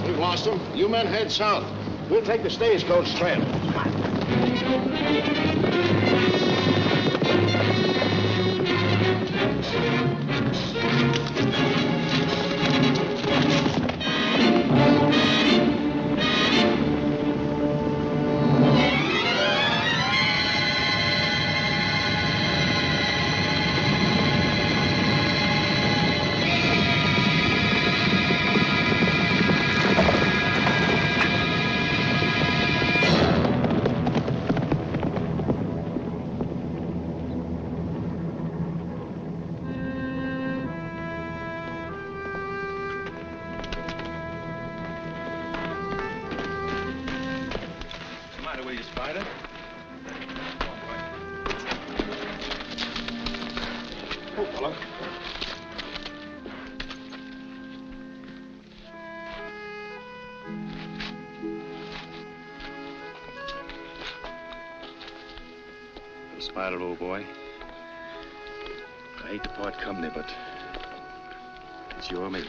We've lost him. You men head south. We'll take the stagecoach trail. Come on. Spider, old boy. I hate to part company, but it's you or me.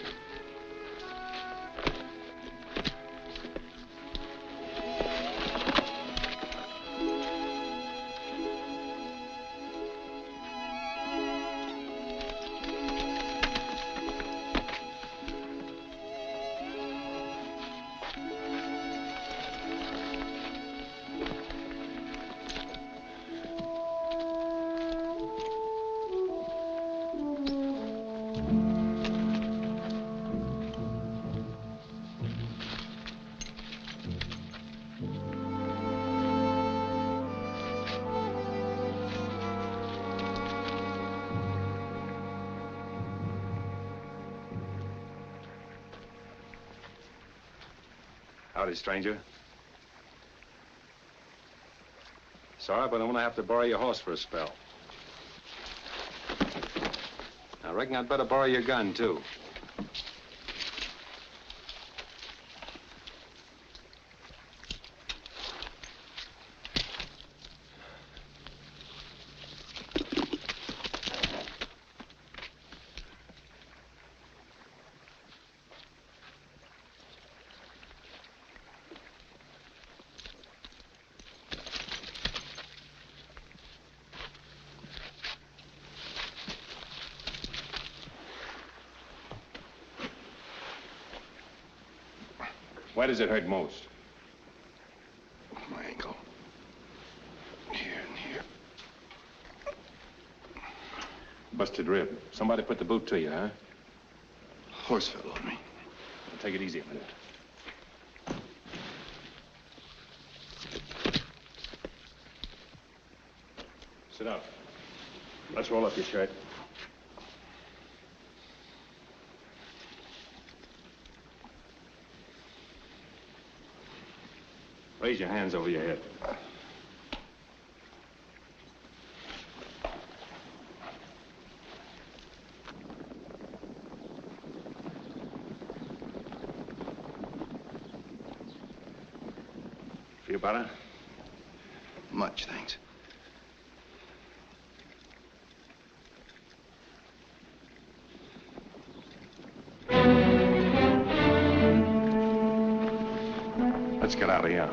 Howdy, stranger. Sorry, but I'm gonna have to borrow your horse for a spell. I reckon I'd better borrow your gun, too. Where does it hurt most? My ankle. Here and here. Busted rib. Somebody put the boot to you, huh? Horse fell on me. Well, take it easy a minute. Sit down. Let's roll up your shirt. Raise your hands over your head. Feel better? Much, thanks. Let's get out of here.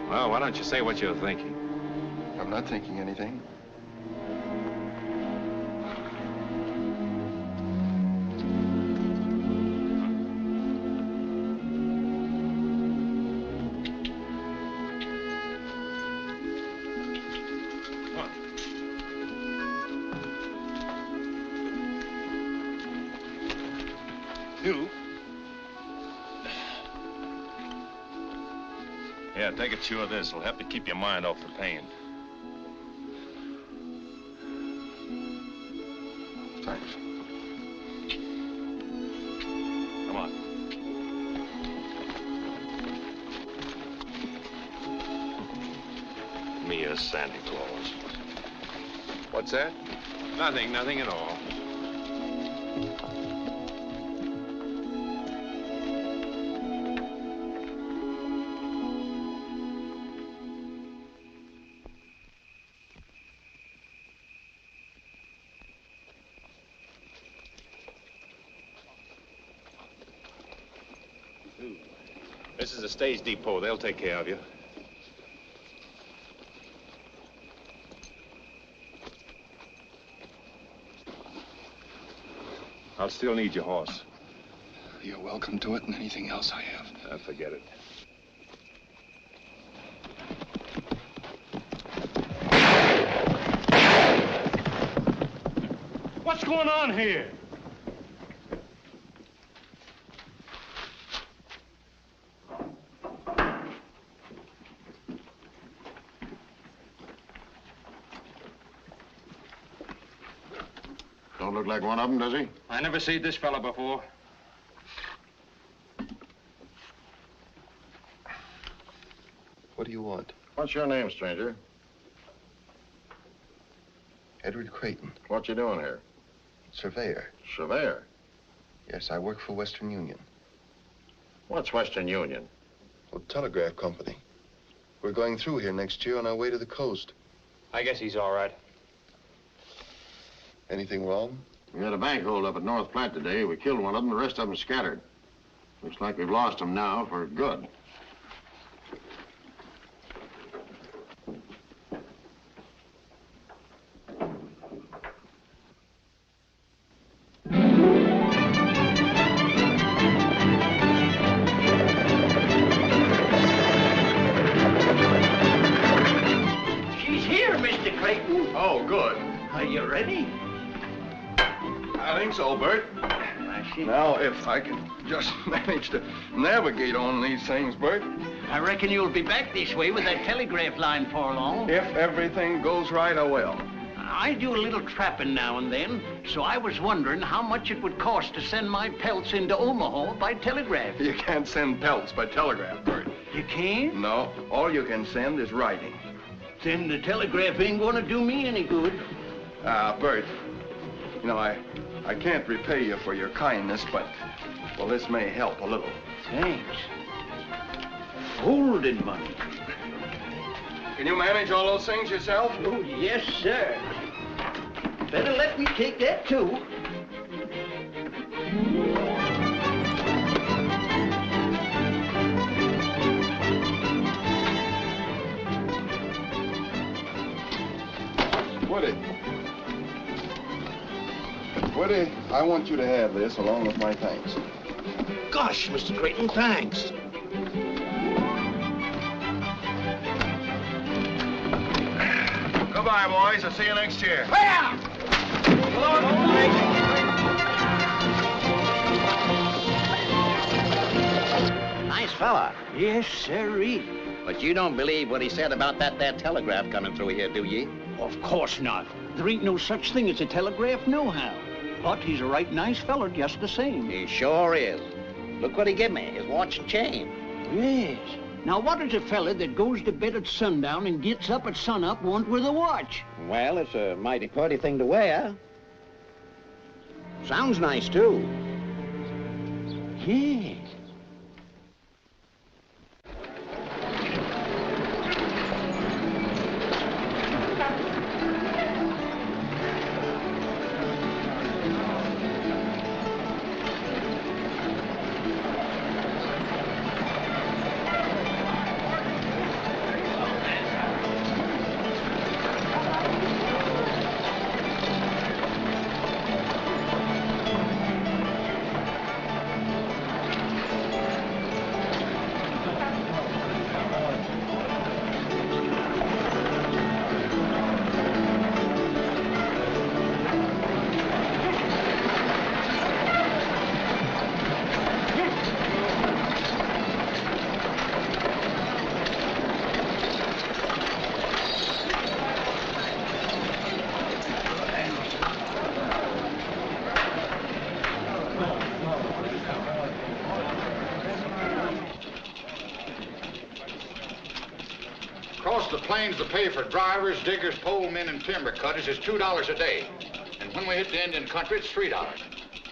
Well, why don't you say what you're thinking? I'm not thinking anything. You? Yeah, take a chew of this. It'll help you keep your mind off the pain. Thanks. Come on. just Santa Claus. What's that? Nothing at all. This is the stage depot. They'll take care of you. I'll still need your horse. You're welcome to it and anything else I have. Forget it. What's going on here? Don't look like one of them, does he? I never seen this fella before. What do you want? What's your name, stranger? Edward Creighton, What you doing here? surveyor. Surveyor. Yes, I work for Western Union. What's Western Union? Well, telegraph company. We're going through here next year on our way to the coast. I guess he's all right. Anything wrong? We had a bank hold up at North Platte today. We killed one of them. The rest of them scattered. Looks like we've lost them now for good. She's here, Mr. Creighton. Oh, good. Are you ready? I think so, Bert. Now, if I can just manage to navigate on these things, Bert. I reckon you'll be back this way with that telegraph line for long. If everything goes right, I will. I do a little trapping now and then, so I was wondering how much it would cost to send my pelts into Omaha by telegraph. You can't send pelts by telegraph, Bert. You can't? No, all you can send is writing. Then the telegraph ain't gonna do me any good. Bert, you know, I can't repay you for your kindness, but, well, this may help a little. Thanks. Holding money. Can you manage all those things yourself? Oh, yes, sir. Better let me take that, too. Woody, I want you to have this along with my thanks. Gosh, Mr. Creighton, thanks. Goodbye, boys. I'll see you next year. Nice fella. Yes, sirree. But you don't believe what he said about that there telegraph coming through here, do ye? Of course not. There ain't no such thing as a telegraph nohow. But he's a right nice feller just the same. He sure is. Look what he give me, his watch and chain. Yes. Now, what does a fella that goes to bed at sundown and gets up at sunup want with a watch? Well, it's a mighty pretty thing to wear. Sounds nice, too. Yes. Cost of the planes to pay for drivers, diggers, pole men, and timber cutters is $2 a day. And when we hit the Indian country, it's $3.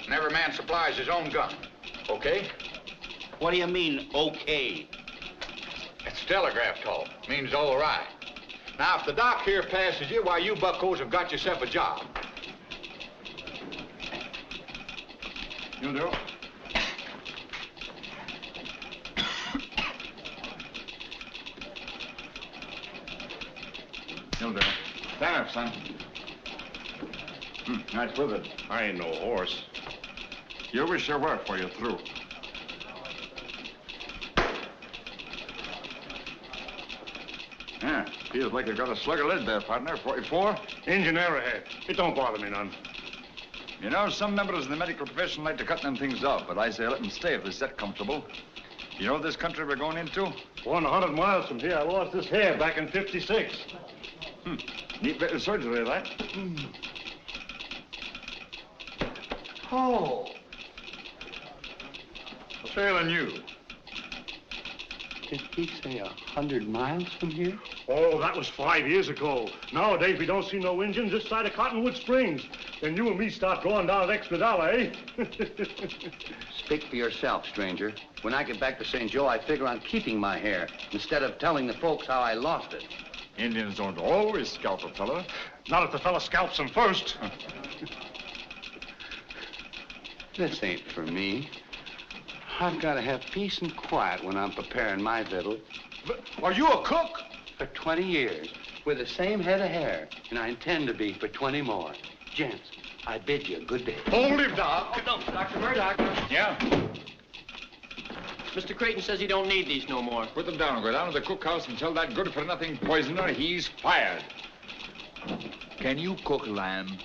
And every man supplies his own gun. Okay? What do you mean, okay? It's telegraph talk. Means all right. Now, if the doc here passes you, why, you buckos have got yourself a job. You do? You do. Stand up, son. Nice with it. I ain't no horse. You wish you were before you're through. Yeah, feels like you got a slug of lead there, partner. 44? Engine arrowhead. It don't bother me none. You know, some members of the medical profession like to cut them things off, but I say let them stay if it's that comfortable. You know this country we're going into? 100 miles from here, I lost this hair back in '56. Neat bit of surgery, that. Oh. What's ailing you? Did he say 100 miles from here? Oh, that was 5 years ago. Nowadays, we don't see no Indians this side of Cottonwood Springs. Then you and me start drawing down an extra dollar, eh? Speak for yourself, stranger. When I get back to St. Joe, I figure on keeping my hair instead of telling the folks how I lost it. Indians don't always scalp a fella. Not if the fella scalps him first. This ain't for me. I've got to have peace and quiet when I'm preparing my victual. Are you a cook? For 20 years, with the same head of hair, and I intend to be for 20 more. Gents, I bid you a good day. Hold him, Doc. Oh, no, Dr. Murdoch. Yeah? Mr. Creighton says he don't need these no more. Put them down. Go down to the cookhouse and tell that good-for-nothing poisoner he's fired. Can you cook lamb?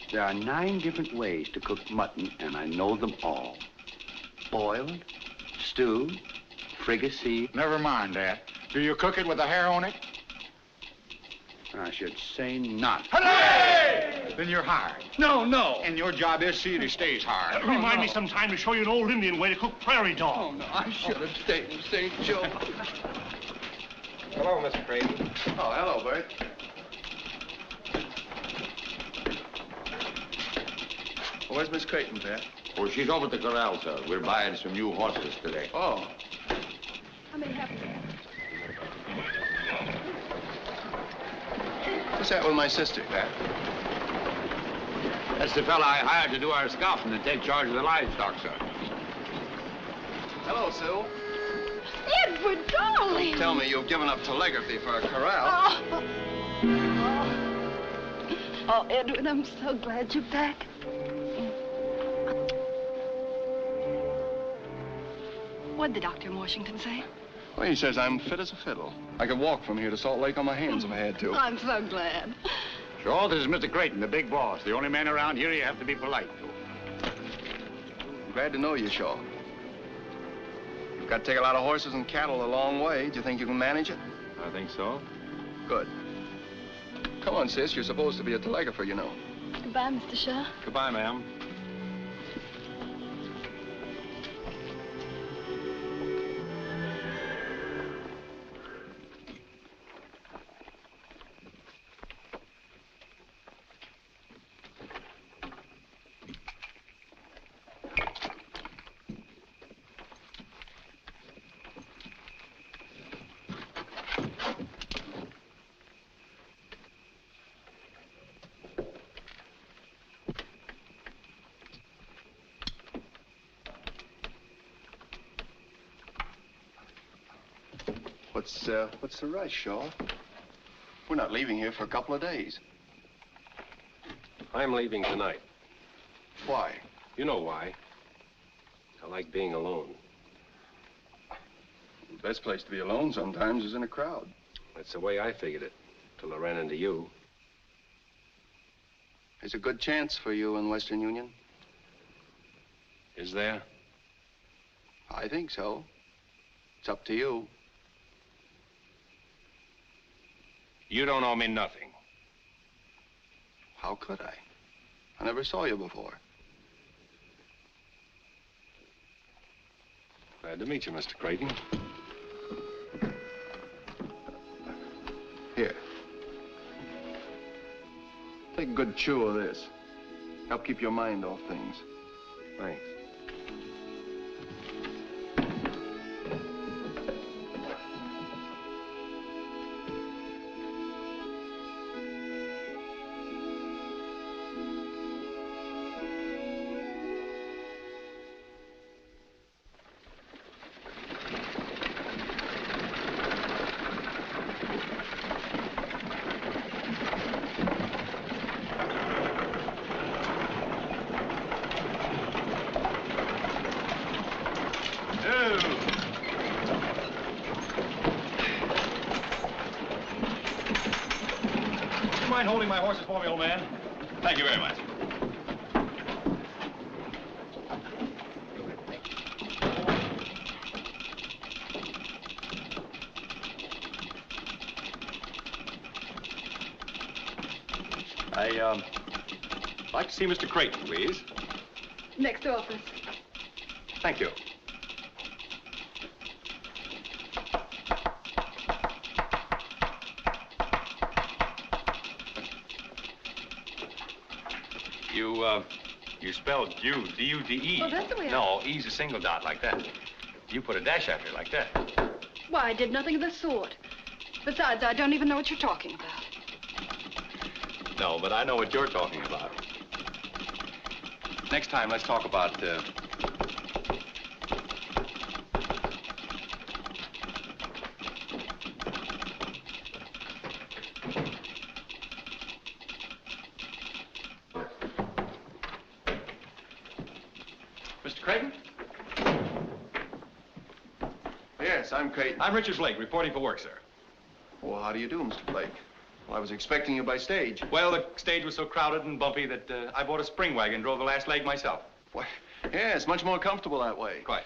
There are 9 different ways to cook mutton, and I know them all. Boiled, stewed, fricassee. Never mind that. Do you cook it with the hair on it? I should say not. Hooray! Then you're hired. No, no. And your job is see that he stays hired. Remind me sometime to show you an old Indian way to cook prairie dog. Oh, no, I should have stayed in St. Joe. Hello, Mr. Creighton. Oh, hello, Bert. Where's Miss Creighton, Pat? Oh, she's over at the corral, sir. We're buying some new horses today. Oh. How may I help you? What's that with my sister, Pat? That's the fella I hired to do our scouting and take charge of the livestock, sir. Hello, Sue. Edward, darling! Tell me you've given up telegraphy for a corral. Oh, Edward, I'm so glad you're back. What'd the doctor in Washington say? Well, he says I'm fit as a fiddle. I could walk from here to Salt Lake on my hands if I had to. I'm so glad. Sure, this is Mr. Creighton, the big boss. The only man around here you have to be polite to. I'm glad to know you, Shaw. You've got to take a lot of horses and cattle a long way. Do you think you can manage it? I think so. Good. Come on, sis. You're supposed to be a telegrapher, you know. Goodbye, Mr. Shaw. Goodbye, ma'am. What's the rush, Shaw? We're not leaving here for a couple of days. I'm leaving tonight. Why? You know why. I like being alone. The best place to be alone sometimes is in a crowd. That's the way I figured it, till I ran into you. There's a good chance for you in Western Union. Is there? I think so. It's up to you. You don't owe me nothing. How could I? I never saw you before. Glad to meet you, Mr. Creighton. Here. Take a good chew of this. Help keep your mind off things. Thanks. Mind holding my horses for me, old man? Thank you very much. I'd like to see Mr. Creighton, please. Next office. Thank you. You spelled Jude, D-U-D-E. Oh, that's the way I... No, E's a single dot like that. You put a dash after it like that. Why, I did nothing of the sort. Besides, I don't even know what you're talking about. No, but I know what you're talking about. Next time, let's talk about, Mr. Creighton? Yes, I'm Creighton. I'm Richard Blake, reporting for work, sir. Well, how do you do, Mr. Blake? Well, I was expecting you by stage. Well, the stage was so crowded and bumpy that I bought a spring wagon and drove the last leg myself. Why, yes, much more comfortable that way. Quite.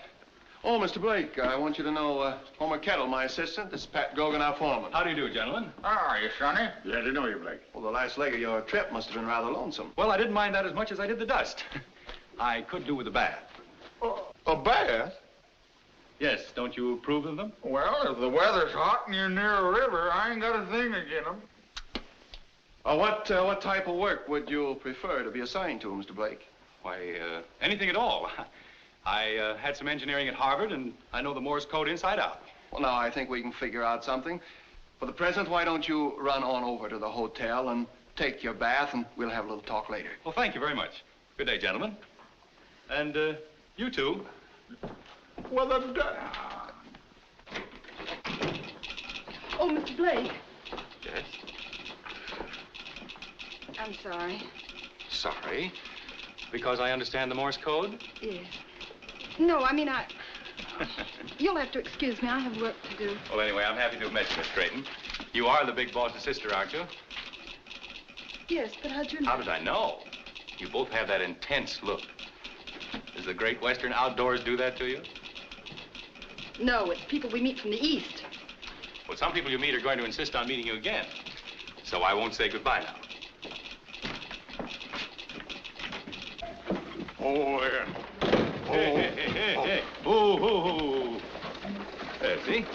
Oh, Mr. Blake, I want you to know Homer Kettle, my assistant. This is Pat Gogan, our foreman. How do you do, gentlemen? How are you, Sonny? Glad to know you, Blake. Well, the last leg of your trip must have been rather lonesome. Well, I didn't mind that as much as I did the dust. I could do with a bath. A bath? Yes, don't you approve of them? Well, if the weather's hot and you're near a river, I ain't got a thing against them. What type of work would you prefer to be assigned to, Mr. Blake? Why, anything at all. I had some engineering at Harvard, and I know the Morse code inside out. Well, now, I think we can figure out something. For the present, why don't you run on over to the hotel and take your bath, and we'll have a little talk later. Well, thank you very much. Good day, gentlemen. And, you too. Well, Oh, Mr. Blake. Yes? I'm sorry. Sorry? Because I understand the Morse code? Yes. No, I mean, You'll have to excuse me. I have work to do. Well, anyway, I'm happy to have met you, Miss Creighton. You are the big boss's sister, aren't you? Yes, but how'd you know? How did I know? You both have that intense look. Does the great Western outdoors do that to you? No, it's people we meet from the East. Well, some people you meet are going to insist on meeting you again. So I won't say goodbye now. Oh, yeah. Hey. Ooh. See?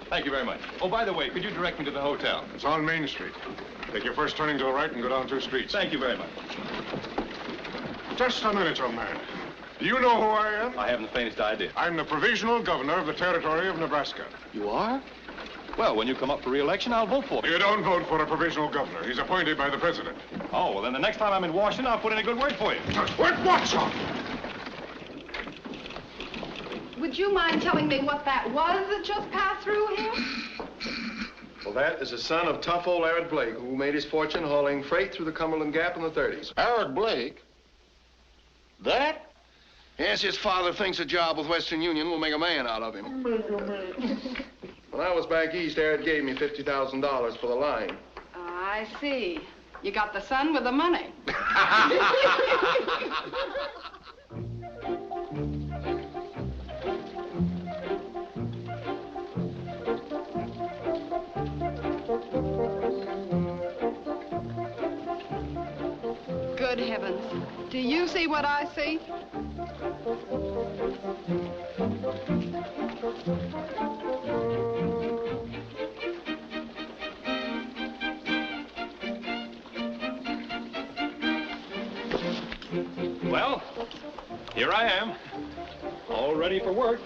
Thank you very much. Oh, by the way, could you direct me to the hotel? It's on Main Street. Take your first turning to the right and go down 2 streets. Thank you very much. Just a minute, young man. Do you know who I am? I haven't the faintest idea. I'm the provisional governor of the territory of Nebraska. You are? Well, when you come up for re-election, I'll vote for you. You don't vote for a provisional governor. He's appointed by the president. Oh, well, then the next time I'm in Washington, I'll put in a good word for you. What, son? Would you mind telling me what that was that just passed through here? Well, that is the son of tough old Arrett Blake, who made his fortune hauling freight through the Cumberland Gap in the 30s. Arrett Blake? That? Yes, his father thinks a job with Western Union will make a man out of him. When I was back east, Arrett gave me $50,000 for the line. I see. You got the son with the money. Good heavens. Do you see what I see? Well, here I am, all ready for work.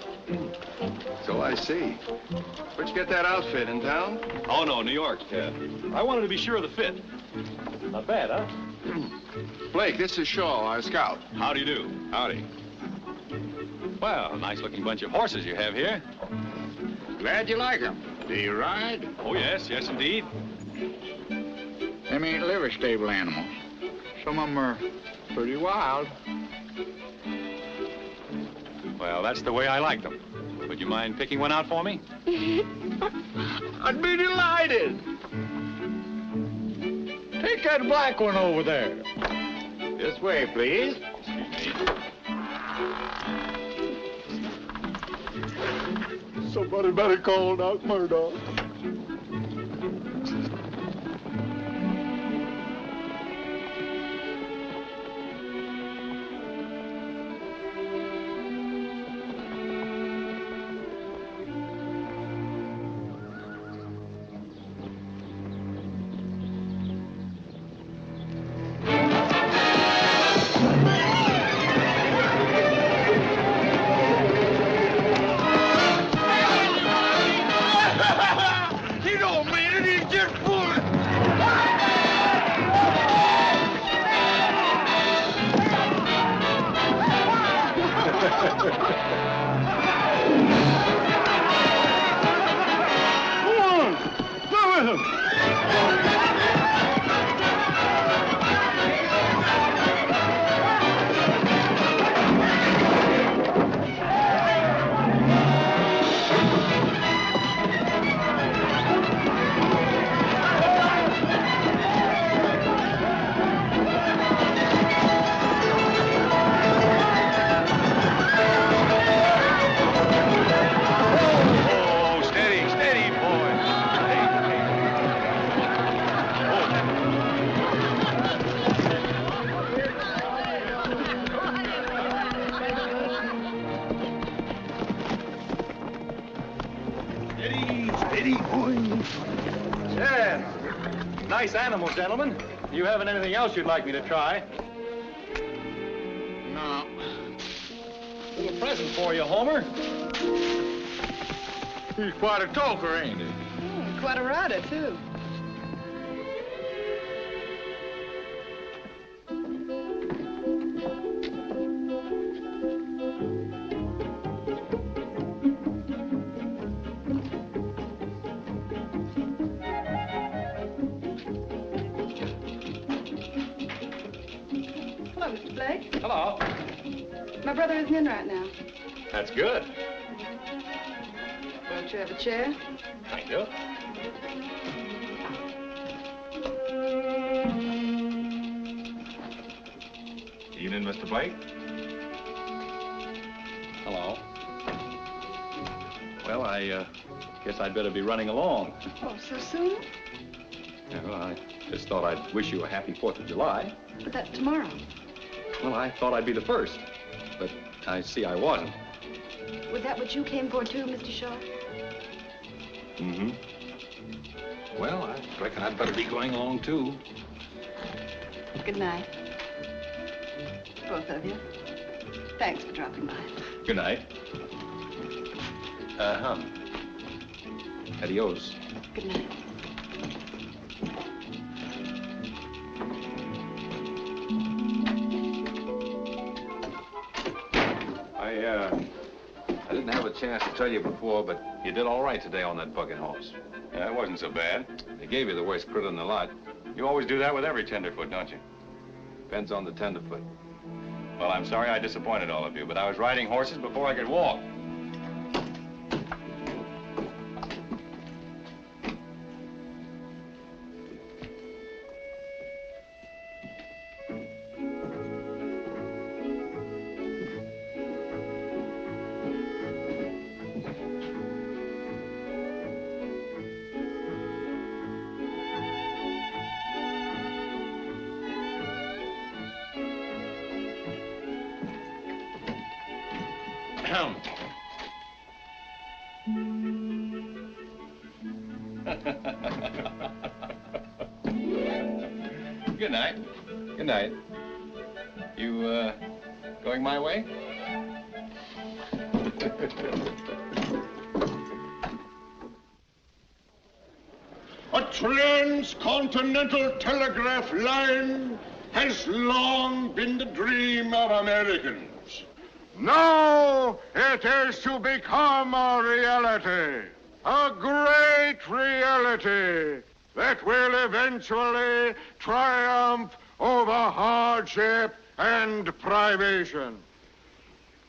So I see. Where'd you get that outfit, in town? Oh, no, New York. I wanted to be sure of the fit. Not bad, huh? Blake, this is Shaw, our scout. How do you do? Howdy. Well, nice-looking bunch of horses you have here. Glad you like 'em. Do you ride? Oh, yes, indeed. Them ain't liver stable animals. Some of 'em are pretty wild. Well, that's the way I like them. Would you mind picking one out for me? I'd be delighted. Take that black one over there. This way, please. Excuse me. Somebody better call Doc Murdoch. Nice animals, gentlemen. You haven't anything else you'd like me to try? No. Little present for you, Homer. He's quite a talker, ain't he? Quite a rider, too. Hello, Mr. Blake. Hello. My brother isn't in right now. That's good. Won't you have a chair? Thank you. Evening, Mr. Blake. Hello. Well, I guess I'd better be running along. Oh, so soon? Yeah, well, I just thought I'd wish you a happy 4th of July. But that's tomorrow. Well, I thought I'd be the first, but I see I wasn't. Was that what you came for, too, Mr. Shaw? Mm-hmm. Well, I reckon I'd better be going along, too. Good night. Both of you. Thanks for dropping by. Good night. Adios. Good night. I didn't have a chance to tell you before, but you did all right today on that bucking horse. Yeah, it wasn't so bad. They gave you the worst critter in the lot. You always do that with every tenderfoot, don't you? Depends on the tenderfoot. Well, I'm sorry I disappointed all of you, but I was riding horses before I could walk. Good night. Good night. You, going my way? A transcontinental telegraph line has long been the dream of Americans. Now it is to become a reality, a great reality that will eventually triumph over hardship and privation.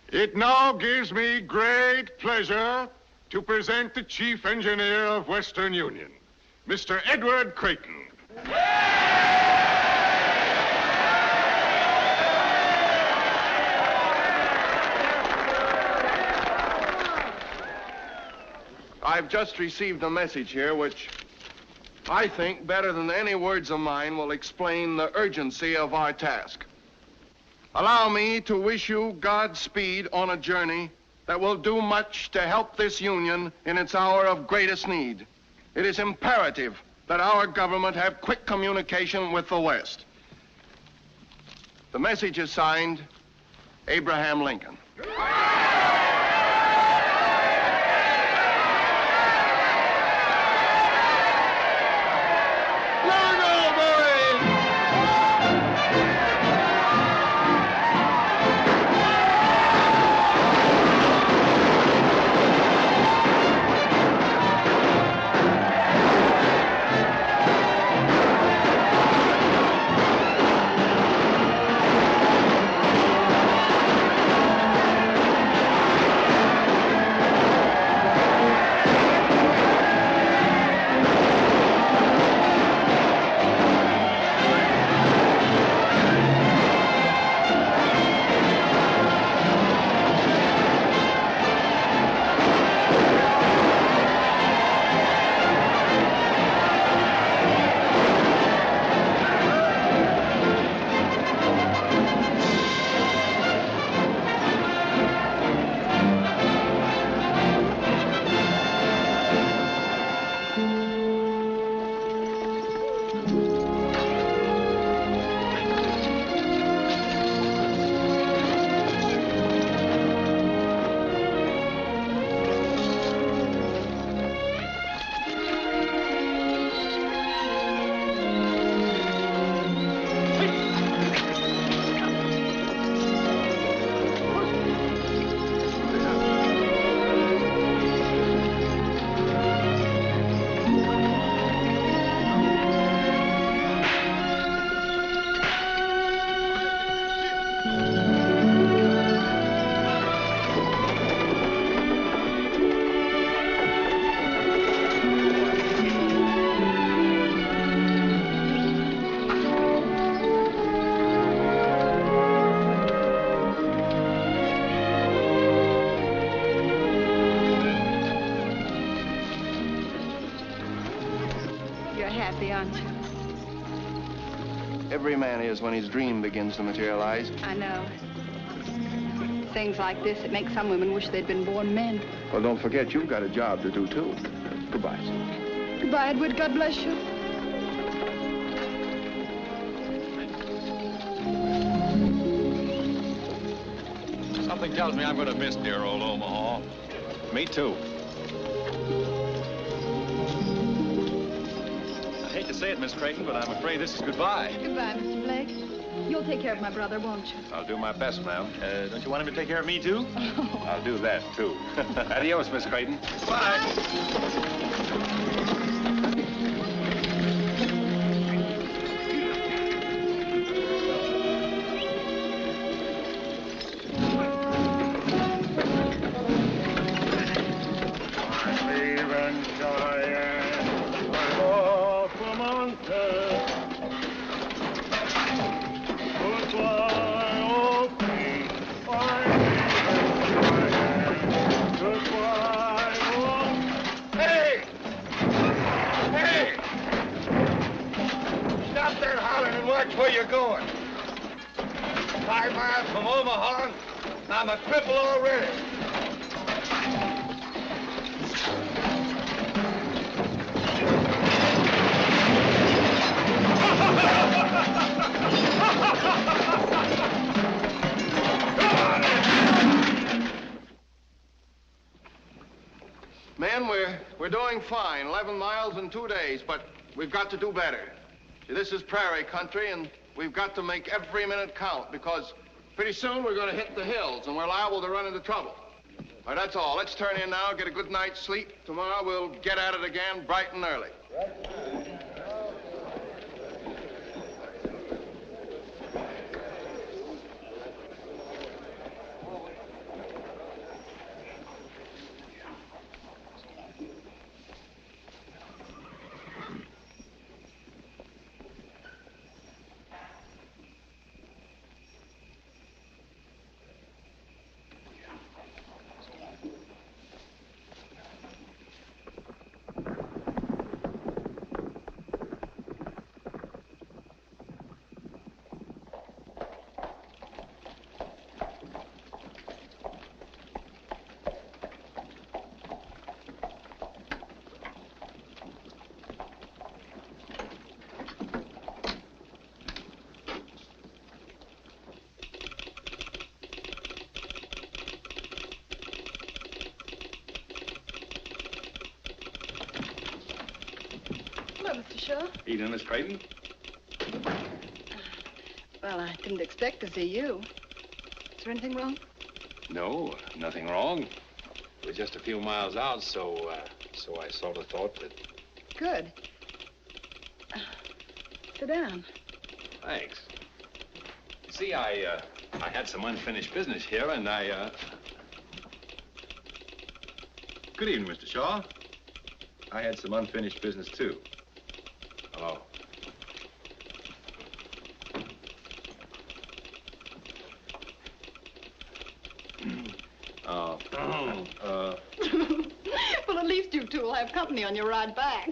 It now gives me great pleasure to present the Chief Engineer of Western Union, Mr. Edward Creighton. I've just received a message here which I think, better than any words of mine, will explain the urgency of our task. Allow me to wish you Godspeed on a journey that will do much to help this union in its hour of greatest need. It is imperative that our government have quick communication with the West. The message is signed, Abraham Lincoln. Every man is when his dream begins to materialize. I know. Things like this, it makes some women wish they'd been born men. Well, don't forget, you've got a job to do, too. Goodbye. Goodbye, Edward. God bless you. Something tells me I'm going to miss dear old Omaha. Me too. I hate to say it, Miss Creighton, but I'm afraid this is goodbye. Goodbye, Mr. Blake. You'll take care of my brother, won't you? I'll do my best, ma'am. Don't you want him to take care of me, too? I'll do that, too. Adios, Miss Creighton. Bye. Where you going? 5 miles from Omaha, I'm a cripple already. doing fine, 11 miles in 2 days, but we've got to do better. See, this is prairie country, and we've got to make every minute count, because pretty soon we're going to hit the hills, and we're liable to run into trouble. All right, that's all. Let's turn in now, get a good night's sleep. Tomorrow we'll get at it again bright and early. Hello, Mr. Shaw. Evening, Miss Creighton. Well, I didn't expect to see you. Is there anything wrong? No, nothing wrong. We're just a few miles out, so I sort of thought that... Good. Sit down. Thanks. You see, I had some unfinished business here, and Good evening, Mr. Shaw. I had some unfinished business, too. Hello. Well, at least you two will have company on your ride back.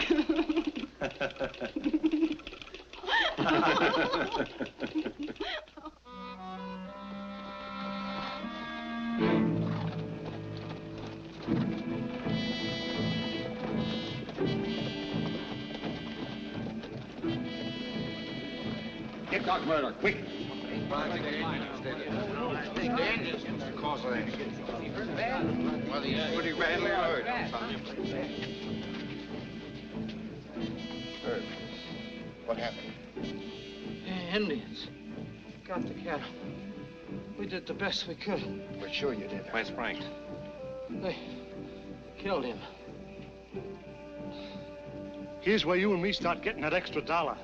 Get Doc Murdoch, quick. Well, he's pretty badly hurt. Herb, what happened? Indians. Got the cattle. We did the best we could. We're sure you did. Where's Frank? They killed him. Here's where you and me start getting that extra $1.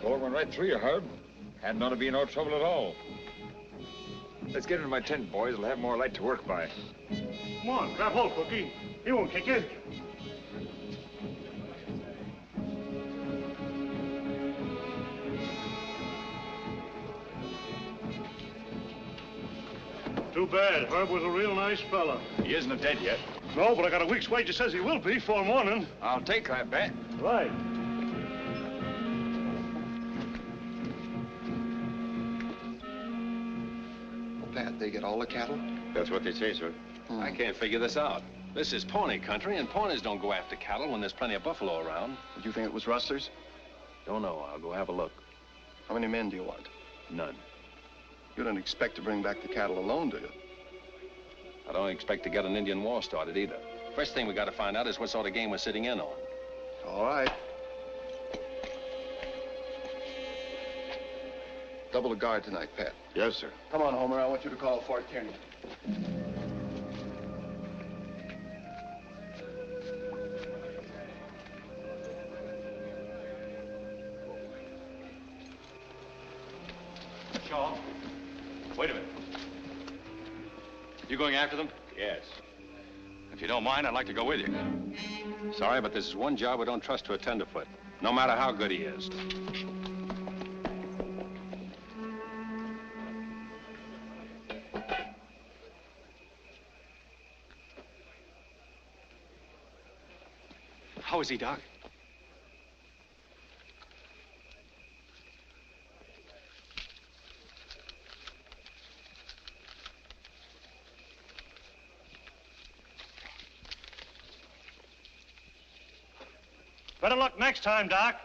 Bullet went right through you, Herb. Hadn't ought to be no trouble at all. Let's get into my tent, boys. We'll have more light to work by. Come on, grab hold, Cookie. He won't kick you. Too bad. Herb was a real nice fella. He isn't dead yet. No, but I got a week's wages says he will be for morning. I'll take that bet. Right. Pat, they get all the cattle? That's what they say, sir. I can't figure this out. This is Pawnee country, and Pawnees don't go after cattle when there's plenty of buffalo around. Did you think it was rustlers? Don't know. I'll go have a look. How many men do you want? None. You don't expect to bring back the cattle alone, do you? I don't expect to get an Indian war started either. First thing we got to find out is what sort of game we're sitting in on. All right. Double the guard tonight, Pat. Yes, sir. Come on, Homer. I want you to call Fort Kearney. Shaw, wait a minute. You going after them? Yes. If you don't mind, I'd like to go with you. Sorry, but this is one job we don't trust to a tenderfoot, no matter how good he is. How is he, Doc? Better luck next time, Doc.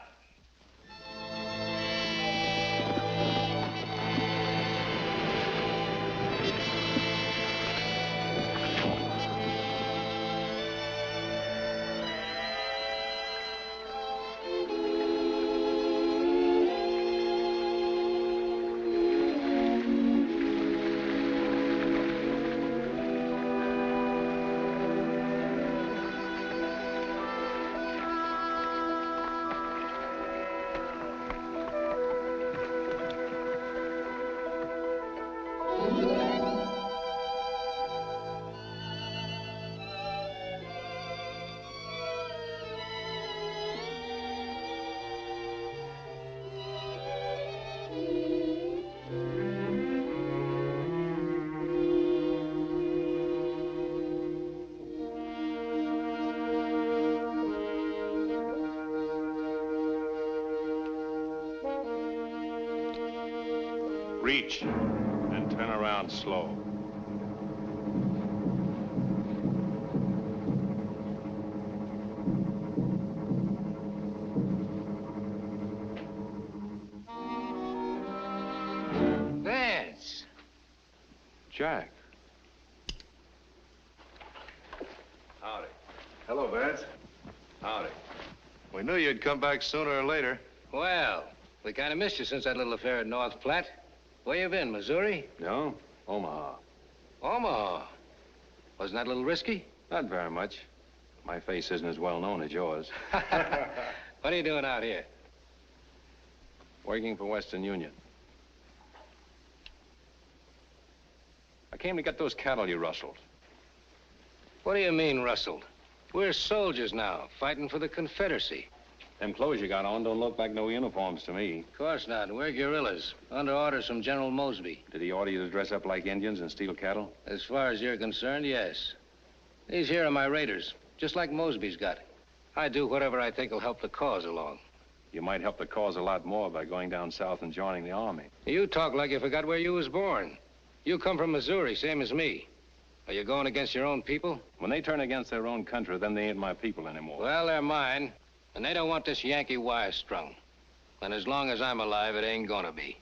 Reach, and turn around slow. Vance. Jack. Howdy. Hello, Vance. Howdy. We knew you'd come back sooner or later. Well, we kind of missed you since that little affair at North Platte. Where you been, Missouri? No, Omaha. Omaha. Wasn't that a little risky? Not very much. My face isn't as well known as yours. What are you doing out here? Working for Western Union. I came to get those cattle you rustled. What do you mean, rustled? We're soldiers now, fighting for the Confederacy. Them clothes you got on don't look like no uniforms to me. Of course not. We're guerrillas, under orders from General Mosby. Did he order you to dress up like Indians and steal cattle? As far as you're concerned, yes. These here are my raiders, just like Mosby's got. I do whatever I think will help the cause along. You might help the cause a lot more by going down south and joining the army. You talk like you forgot where you was born. You come from Missouri, same as me. Are you going against your own people? When they turn against their own country, then they ain't my people anymore. Well, they're mine. And they don't want this Yankee wire strung. And as long as I'm alive, it ain't gonna be.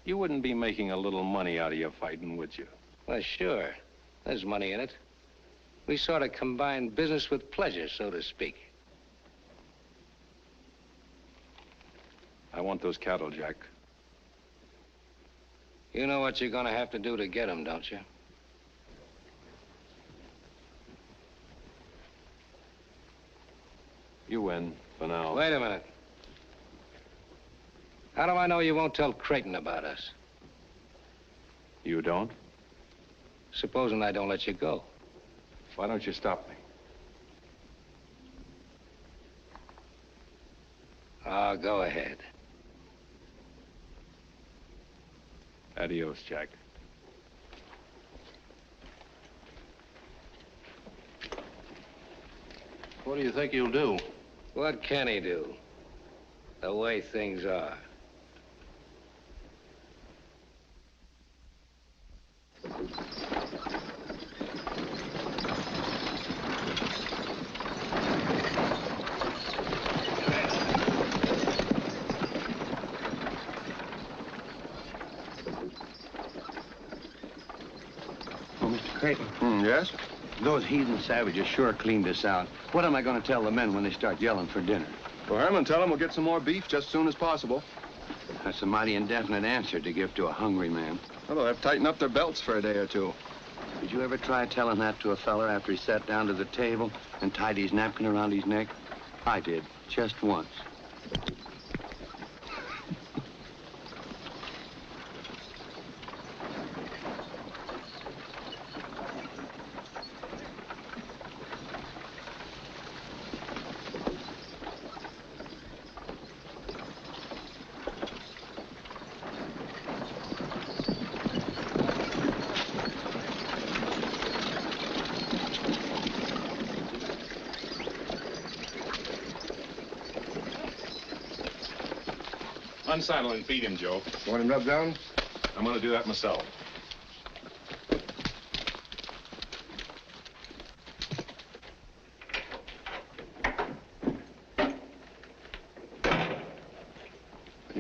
You wouldn't be making a little money out of your fighting, would you? Well, sure. There's money in it. We sort of combine business with pleasure, so to speak. I want those cattle, Jack. You know what you're gonna have to do to get them, don't you? You win, for now. Wait a minute. How do I know you won't tell Creighton about us? You don't? Supposing I don't let you go. Why don't you stop me? Oh, go ahead. Adios, Jack. What do you think he'll do? What can he do? The way things are. Oh, Mr. Creighton. Yes? Those heathen savages sure cleaned us out. What am I going to tell the men when they start yelling for dinner? Well, Herman, tell them we'll get some more beef just as soon as possible. That's a mighty indefinite answer to give to a hungry man. Well, they'll have to tighten up their belts for a day or two. Did you ever try telling that to a feller after he sat down to the table and tied his napkin around his neck? I did, just once. Unsaddle and feed him, Joe. You want him rubbed down? I'm gonna do that myself.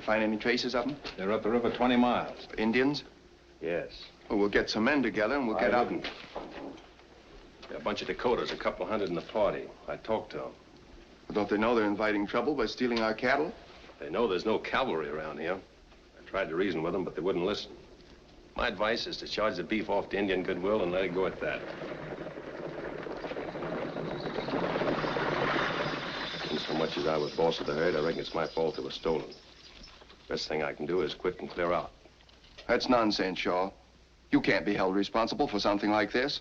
You find any traces of them? They're up the river 20 miles. Indians? Yes. Well, we'll get some men together and we'll get out. There are a bunch of Dakotas, a couple hundred in the party. I talked to them. Well, don't they know they're inviting trouble by stealing our cattle? They know there's no cavalry around here. I tried to reason with them, but they wouldn't listen. My advice is to charge the beef off to Indian goodwill and let it go at that. And so much as I was boss of the herd, I reckon it's my fault they were stolen. Best thing I can do is quit and clear out. That's nonsense, Shaw. You can't be held responsible for something like this.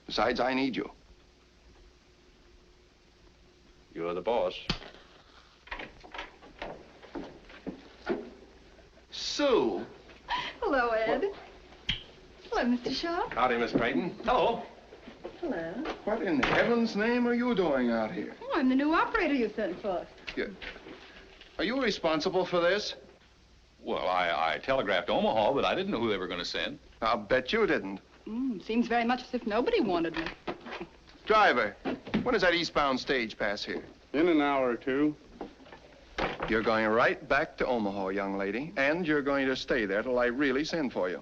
Besides, I need you. You're the boss. Sue. Hello, Ed. Hello, Mr. Shaw. Howdy, Miss Creighton. Hello. Hello. What in heaven's name are you doing out here? Oh, I'm the new operator you sent for. Are you responsible for this? Well, I telegraphed Omaha, but I didn't know who they were going to send. I'll bet you didn't. Seems very much as if nobody wanted me. Driver, when does that eastbound stage pass here? In an hour or two. You're going right back to Omaha, young lady, and you're going to stay there till I really send for you.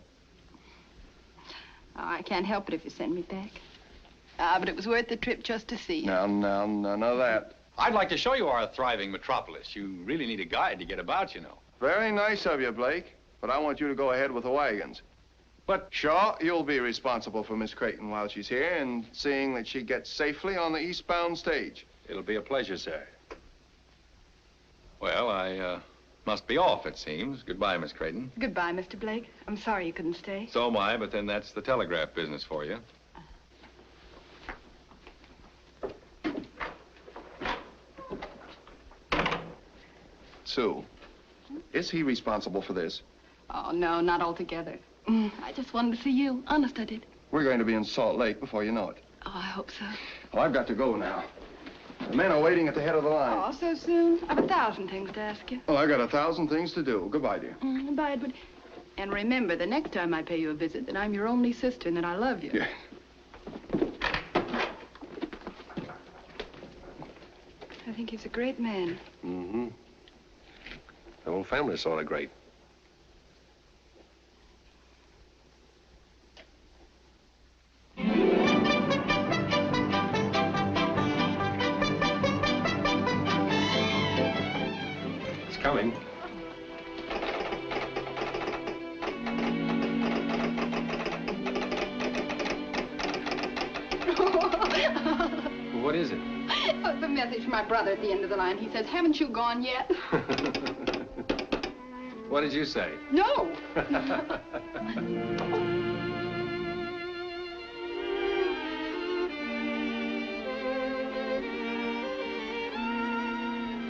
Oh, I can't help it if you send me back. But it was worth the trip just to see you. Now, none of that. I'd like to show you our thriving metropolis. You really need a guide to get about, you know. Very nice of you, Blake, but I want you to go ahead with the wagons. But, Shaw, you'll be responsible for Miss Creighton while she's here and seeing that she gets safely on the eastbound stage. It'll be a pleasure, sir. Well, I must be off, it seems. Goodbye, Miss Creighton. Goodbye, Mr. Blake. I'm sorry you couldn't stay. So am I, but then that's the telegraph business for you. Sue, is he responsible for this? Oh, no, not altogether. I just wanted to see you. Honest, I did. We're going to be in Salt Lake before you know it. Oh, I hope so. Well, I've got to go now. The men are waiting at the head of the line. Oh, so soon? I've 1,000 things to ask you. Well, I got 1,000 things to do. Goodbye, dear. Goodbye, Edward. And remember, the next time I pay you a visit, that I'm your only sister and that I love you. Yeah. I think he's a great man. Mm-hmm. The whole family's sort of great. It's coming. What is it? Oh, it's a message from my brother at the end of the line. He says, haven't you gone yet? What did you say? No.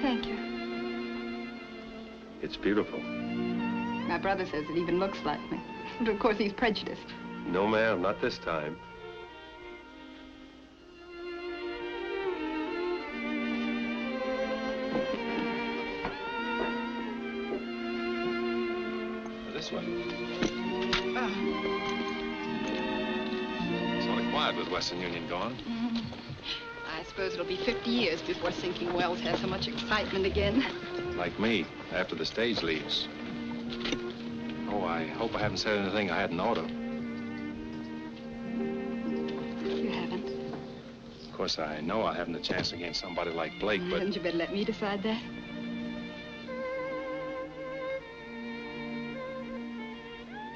Thank you. It's beautiful. My brother says it even looks like me. But of course, he's prejudiced. No, ma'am, not this time. This one. It's only quiet with Western Union gone. I suppose it'll be 50 years before Sinking Wells has so much excitement again. Like me, after the stage leaves. Oh, I hope I haven't said anything I hadn't ought to. You haven't. Of course, I know I haven't a chance against somebody like Blake, but... Hadn't you better let me decide that?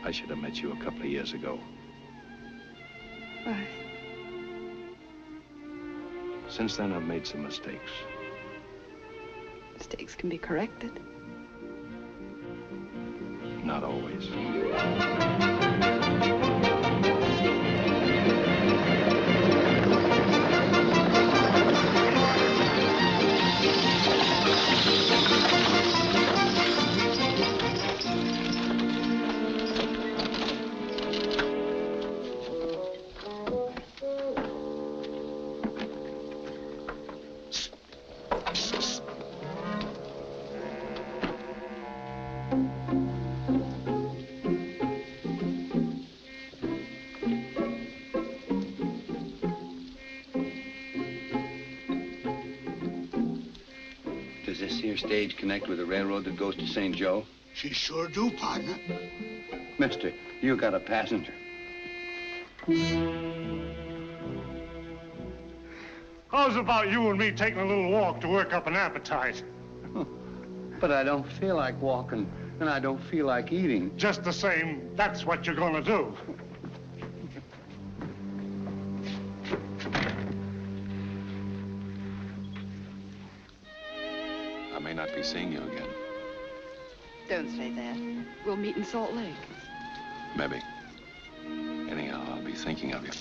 I should have met you a couple of years ago. Why? Since then, I've made some mistakes. Mistakes can be corrected. Not always. Does this here stage connect with the railroad that goes to St. Joe? She sure do, partner. Mister, you got a passenger. How's about you and me taking a little walk to work up an appetite? But I don't feel like walking, and I don't feel like eating. Just the same, that's what you're gonna do. I may not be seeing you again. Don't say that. We'll meet in Salt Lake. Maybe. Anyhow, I'll be thinking of you.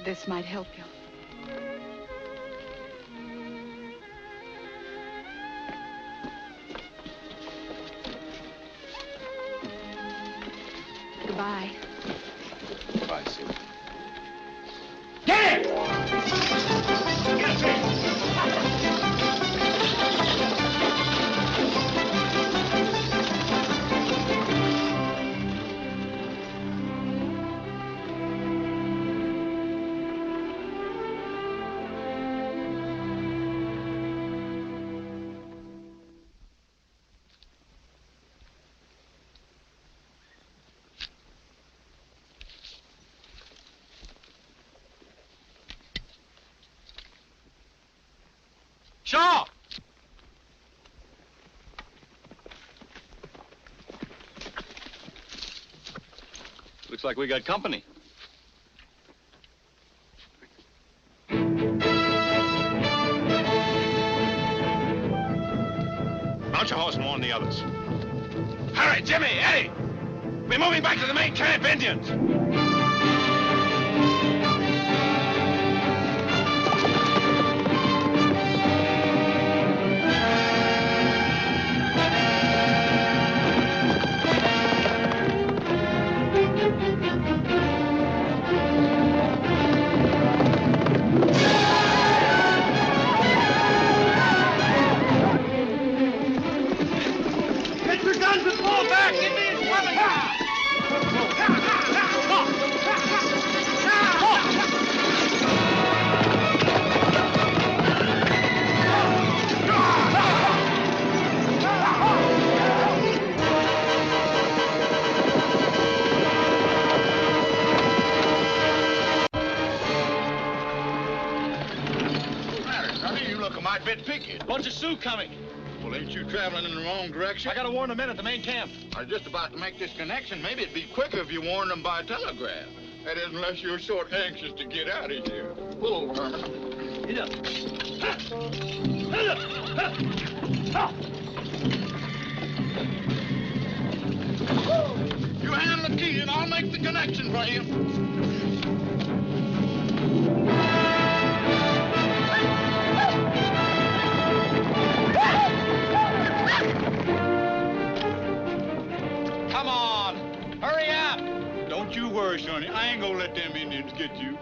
This might help you. Goodbye. Bye, Sue. Get it! Shaw! Looks like we got company. Mount your horse and warn the others. Hurry, Jimmy, Eddie! We're moving back to the main camp, Indians! Get your guns and fall back! Indians coming! You look a mite bit picky. Bunch of Sioux coming. Well, ain't you traveling in the wrong direction? I gotta warn the men at the main camp. I was just about to make this connection. Maybe it'd be quicker if you warned them by telegraph. That is, unless you're sort anxious to get out of here. Pull over, Herman. Get up. You handle the key and I'll make the connection for you. Come on, hurry up! Don't you worry, Sonny. I ain't gonna let them Indians get you.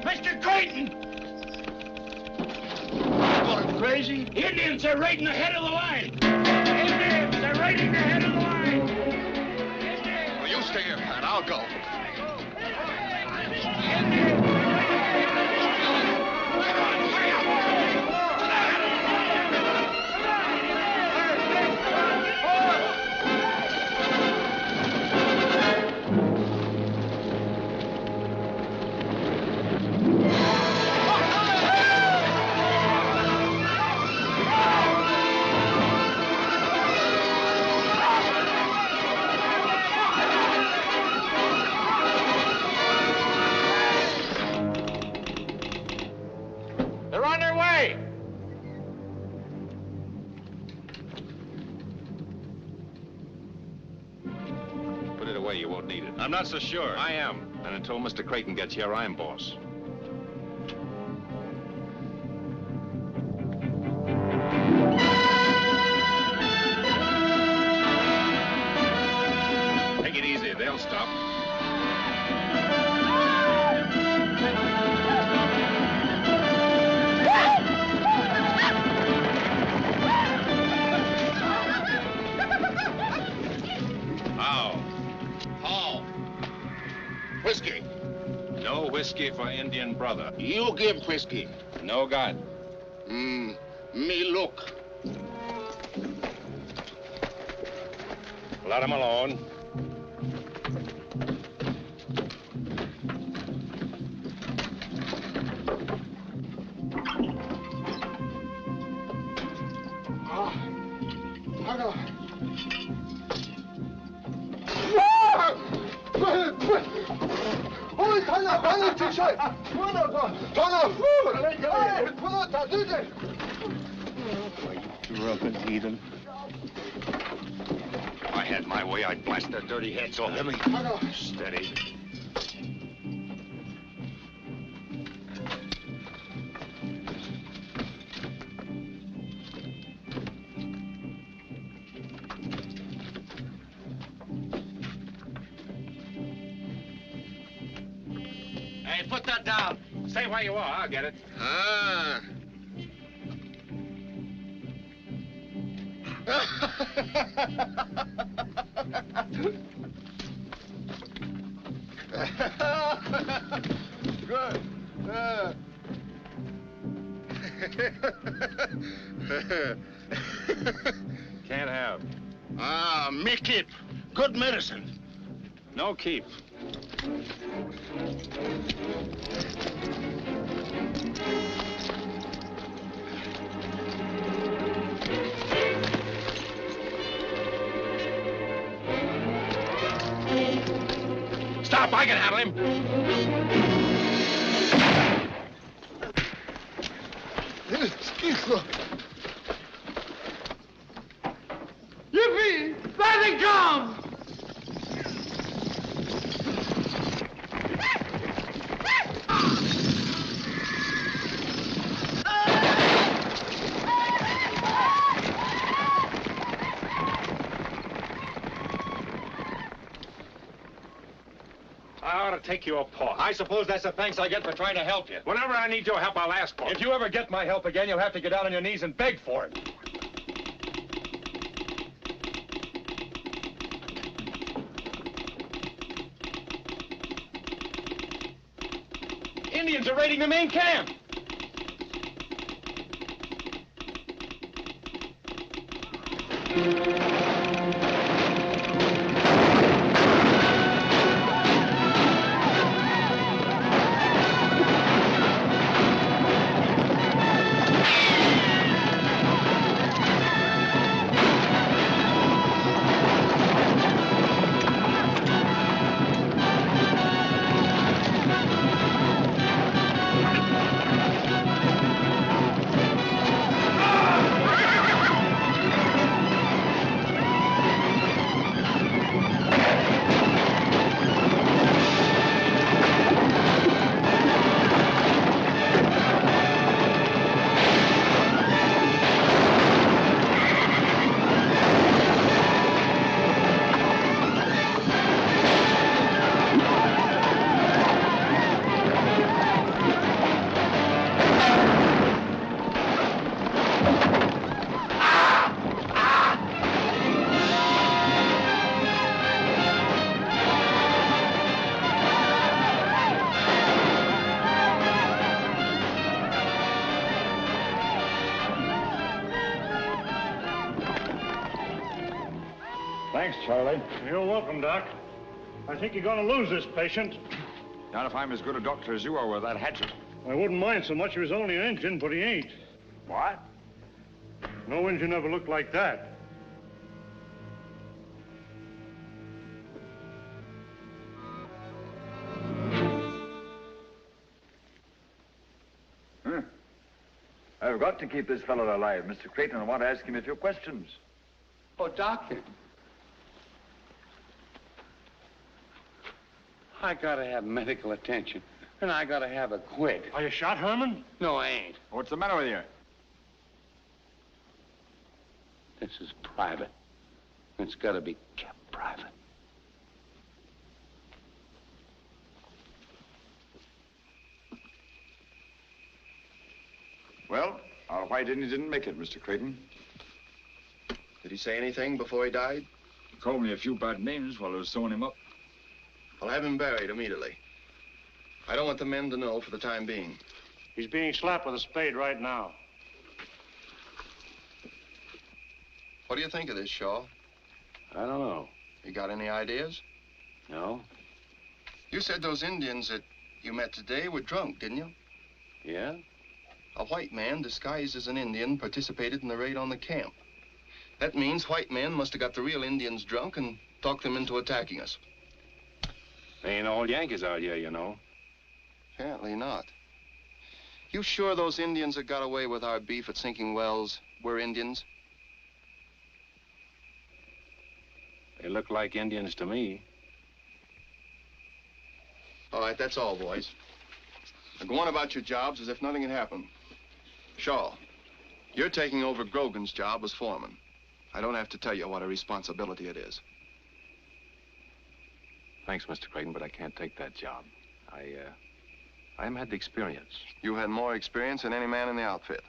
Mr. Creighton! Going crazy? Indians are raiding the head of the line! Indians are raiding the head of the line! Well, you stay here, Pat. I'll go. not so sure. I am. And until Mr. Creighton gets here, I'm boss. Take it easy. They'll stop. Whiskey. No whiskey for Indian brother. You give whiskey. No God. Me look. Let him alone. Drunken heathen. If I had my way, I'd blast their dirty heads off. Let me. Steady. Hey, put that down. Stay where you are. I'll get it. Ah. Good. Can't have. Ah, me keep. Good medicine. No keep. Stop, I can handle him. Yippee! There they come! I ought to take you apart. I suppose that's the thanks I get for trying to help you. Whenever I need your help, I'll ask for it. If you ever get my help again, you'll have to get down on your knees and beg for it. Indians are raiding the main camp. Thanks, Charlie. You're welcome, Doc. I think you're going to lose this patient. Not if I'm as good a doctor as you are with that hatchet. I wouldn't mind so much if he was only an Injun, but he ain't. What? No Injun ever looked like that. I've got to keep this fellow alive, Mr. Creighton. I want to ask him a few questions. Oh, Doctor. I gotta have medical attention, and I gotta have it quick. Are you shot, Herman? No, I ain't. What's the matter with you? This is private. It's gotta be kept private. Well, our white Indian didn't make it, Mr. Creighton. Did he say anything before he died? He called me a few bad names while I was sewing him up. I'll have him buried immediately. I don't want the men to know for the time being. He's being slapped with a spade right now. What do you think of this, Shaw? I don't know. You got any ideas? No? You said those Indians that you met today were drunk, didn't you? Yeah? A white man disguised as an Indian participated in the raid on the camp. That means white men must have got the real Indians drunk and talked them into attacking us. They ain't all Yankees out here, you know. Apparently not. You sure those Indians that got away with our beef at Sinking Wells were Indians? They look like Indians to me. All right, that's all, boys. Now go on about your jobs as if nothing had happened. Shaw, you're taking over Grogan's job as foreman. I don't have to tell you what a responsibility it is. Thanks, Mr. Creighton, but I can't take that job. I haven't had the experience. You had more experience than any man in the outfit.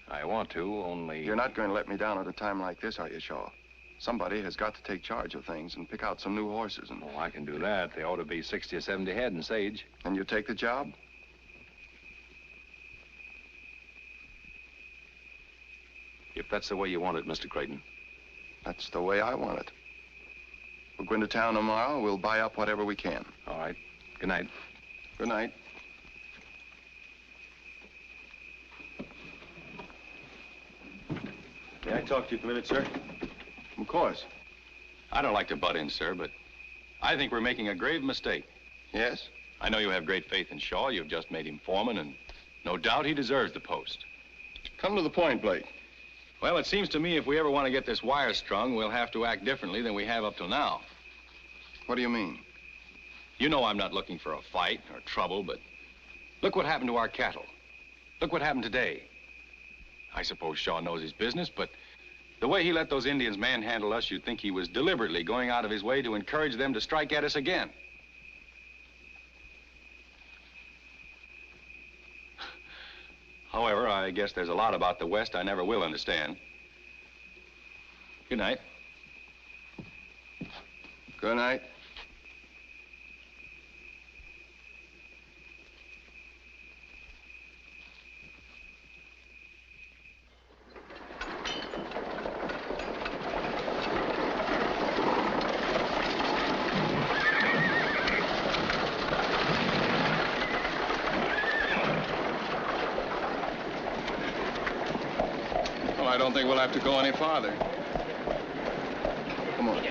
I want to, only... You're not going to let me down at a time like this, are you, Shaw? Somebody has got to take charge of things and pick out some new horses and... Oh, I can do that. They ought to be 60 or 70 head in Sage. And you take the job? If that's the way you want it, Mr. Creighton. That's the way I want it. We'll go into town tomorrow. We'll buy up whatever we can. All right. Good night. Good night. May I talk to you for a minute, sir? Of course. I don't like to butt in, sir, but I think we're making a grave mistake. Yes? I know you have great faith in Shaw. You've just made him foreman, and no doubt he deserves the post. Come to the point, Blake. Well, it seems to me if we ever want to get this wire strung, we'll have to act differently than we have up till now. What do you mean? You know I'm not looking for a fight or trouble, but look what happened to our cattle. Look what happened today. I suppose Shaw knows his business, but the way he let those Indians manhandle us, you'd think he was deliberately going out of his way to encourage them to strike at us again. However, I guess there's a lot about the West I never will understand. Good night. Good night. I don't think we'll have to go any farther. Come on.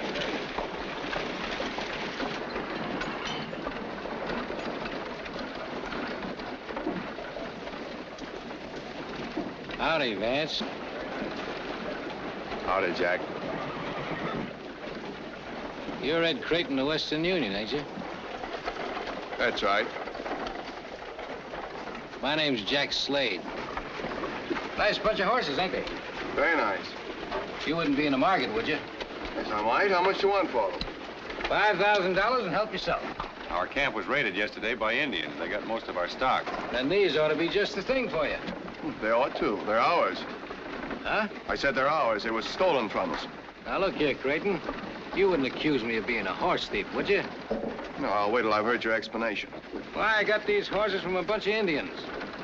Howdy, Vance. Howdy, Jack. You're Ed Creighton of Western Union, ain't you? That's right. My name's Jack Slade. Nice bunch of horses, ain't they? Very nice. You wouldn't be in the market, would you? Yes, I might. How much do you want for them? $5,000 and help yourself. Our camp was raided yesterday by Indians. They got most of our stock. Then these ought to be just the thing for you. They ought to. They're ours. Huh? I said they're ours. They were stolen from us. Now, look here, Creighton. You wouldn't accuse me of being a horse thief, would you? No, I'll wait till I've heard your explanation. Why, I got these horses from a bunch of Indians.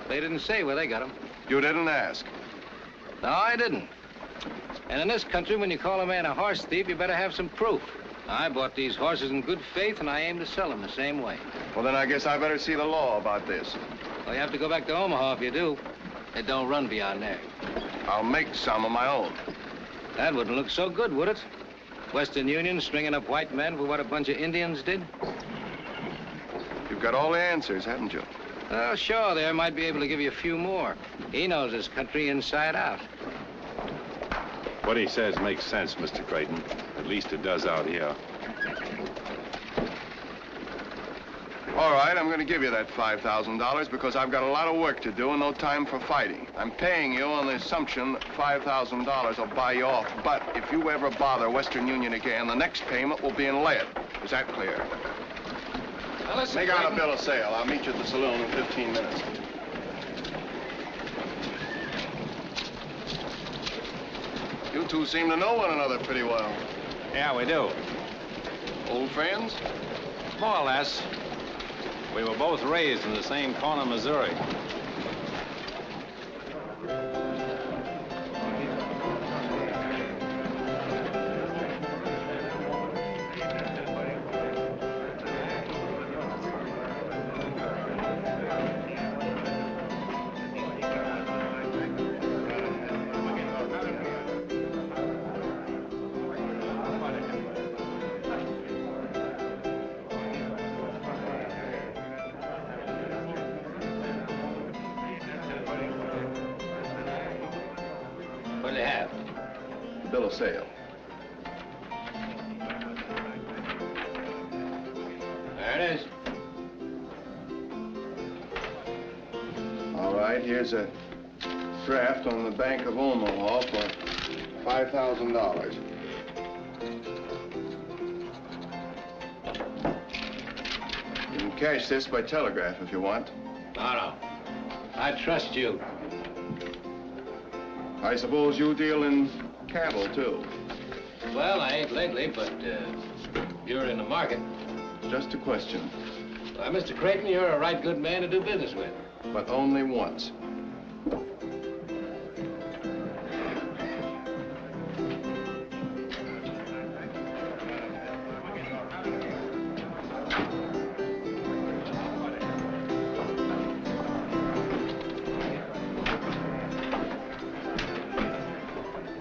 They didn't say where they got them. You didn't ask. No, I didn't. And in this country, when you call a man a horse thief, you better have some proof. I bought these horses in good faith, and I aim to sell them the same way. Well, then I guess I better see the law about this. Well, you have to go back to Omaha if you do. It don't run beyond there. I'll make some of my own. That wouldn't look so good, would it? Western Union stringing up white men for what a bunch of Indians did? You've got all the answers, haven't you? Oh, sure, there might be able to give you a few more. He knows this country inside out. What he says makes sense, Mr. Creighton. At least it does out here. All right, I'm going to give you that $5,000 because I've got a lot of work to do and no time for fighting. I'm paying you on the assumption that $5,000 will buy you off. But if you ever bother Western Union again, the next payment will be in lead. Is that clear? Now, listen, Make out a bill of sale. I'll meet you at the saloon in 15 minutes. You two seem to know one another pretty well. Yeah, we do. Old friends? More or less. We were both raised in the same corner, Missouri. What do they have? Bill of sale. There it is. All right, here's a draft on the Bank of Omaha for $5,000. You can cash this by telegraph if you want. No. I trust you. I suppose you deal in cattle, too. Well, I ain't lately, but you're in the market. Just a question. Why, Mr. Creighton, you're a right good man to do business with. But only once.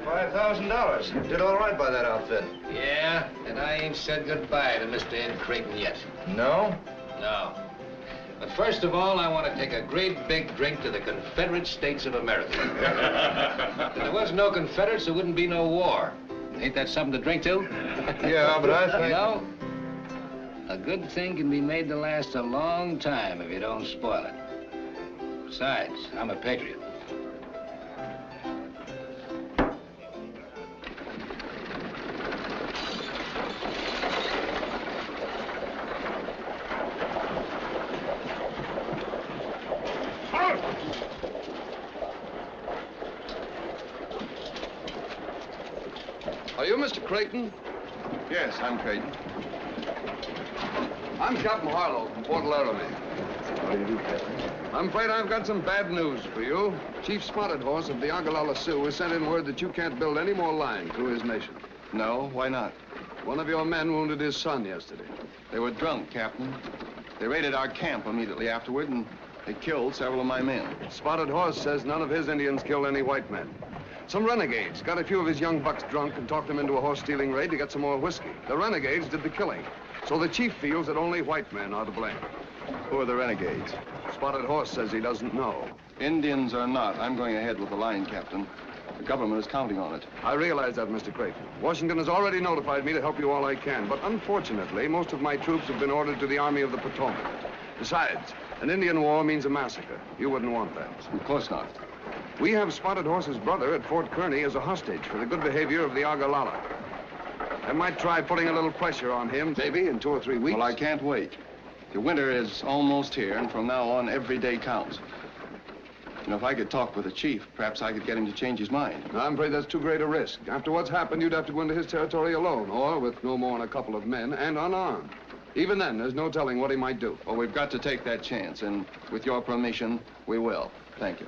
$5,000. You did all right by that outfit. Yeah, and I ain't said goodbye to Mr. Ed Creighton yet. No? No. But first of all, I want to take a great big drink to the Confederate States of America. If there was no Confederates, there wouldn't be no war. Ain't that something to drink to? Yeah, but I think... You know, a good thing can be made to last a long time if you don't spoil it. Besides, I'm a patriot. Are you Mr. Creighton? Yes, I'm Creighton. I'm Captain Harlow from Fort Laramie. How do you do, Captain? I'm afraid I've got some bad news for you. Chief Spotted Horse of the Ogallala Sioux has sent in word that you can't build any more line through his nation. No, why not? One of your men wounded his son yesterday. They were drunk, Captain. They raided our camp immediately afterward, and they killed several of my men. Spotted Horse says none of his Indians killed any white men. Some renegades got a few of his young bucks drunk and talked them into a horse-stealing raid to get some more whiskey. The renegades did the killing. So the chief feels that only white men are to blame. Who are the renegades? Spotted Horse says he doesn't know. Indians or not, I'm going ahead with the line, Captain. The government is counting on it. I realize that, Mr. Creighton. Washington has already notified me to help you all I can, but unfortunately, most of my troops have been ordered to the Army of the Potomac. Besides, an Indian war means a massacre. You wouldn't want that. Of course not. We have Spotted Horse's brother at Fort Kearny as a hostage for the good behavior of the Ogallala. I might try putting a little pressure on him, maybe in 2 or 3 weeks. Well, I can't wait. The winter is almost here, and from now on, every day counts. You know, if I could talk with the chief, perhaps I could get him to change his mind. I'm afraid that's too great a risk. After what's happened, you'd have to go into his territory alone, or with no more than a couple of men and unarmed. Even then, there's no telling what he might do. Well, we've got to take that chance, and with your permission, we will. Thank you.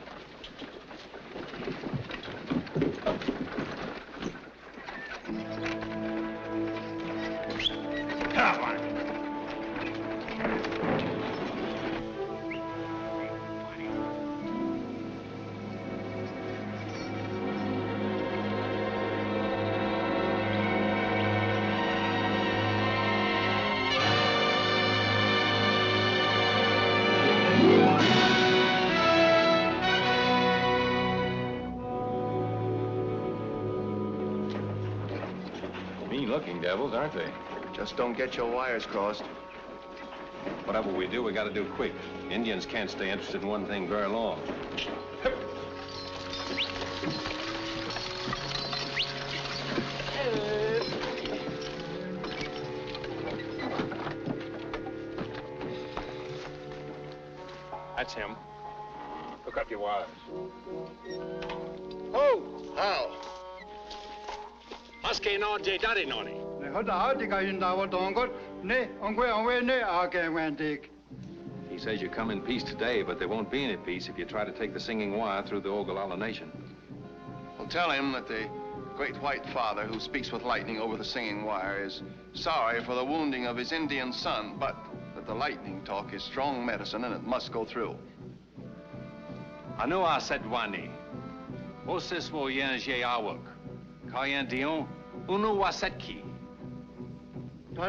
Come on. Mean-looking devils, aren't they? Just don't get your wires crossed. Whatever we do, we got to do quick. Indians can't stay interested in one thing very long. That's him. Hook up your wires. Oh, how? Husky no J Daddy Noni. He says you come in peace today, but there won't be any peace if you try to take the Singing Wire through the Ogallala Nation. Well, tell him that the Great White Father who speaks with lightning over the Singing Wire is sorry for the wounding of his Indian son, but that the lightning talk is strong medicine and it must go through. Anu asedwani. Osis wo yen je awak. Kayan dion. Unu wasetki. He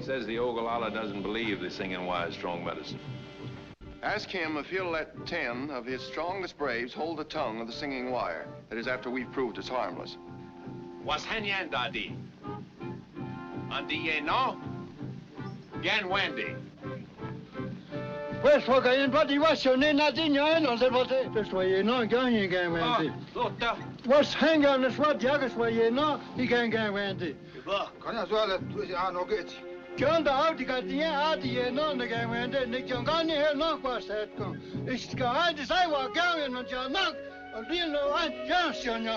says the Ogallala doesn't believe the Singing Wire is strong medicine. Ask him if he'll let 10 of his strongest braves hold the tongue of the Singing Wire. That is, after we've proved it's harmless. Was henyan dadi? Andi ye no? Gan Wendy. West Hogayan, but he was your name, not in your end, on the body. That's why you're not going again, Wendy. What's hanging on the swat jackets where you're not, he can't get Wendy. John the out, you got the out here, none again, Wendy. Nick John Gunny here, not was that come. It's got to say what going on John Knock, or deal no one, Johnson.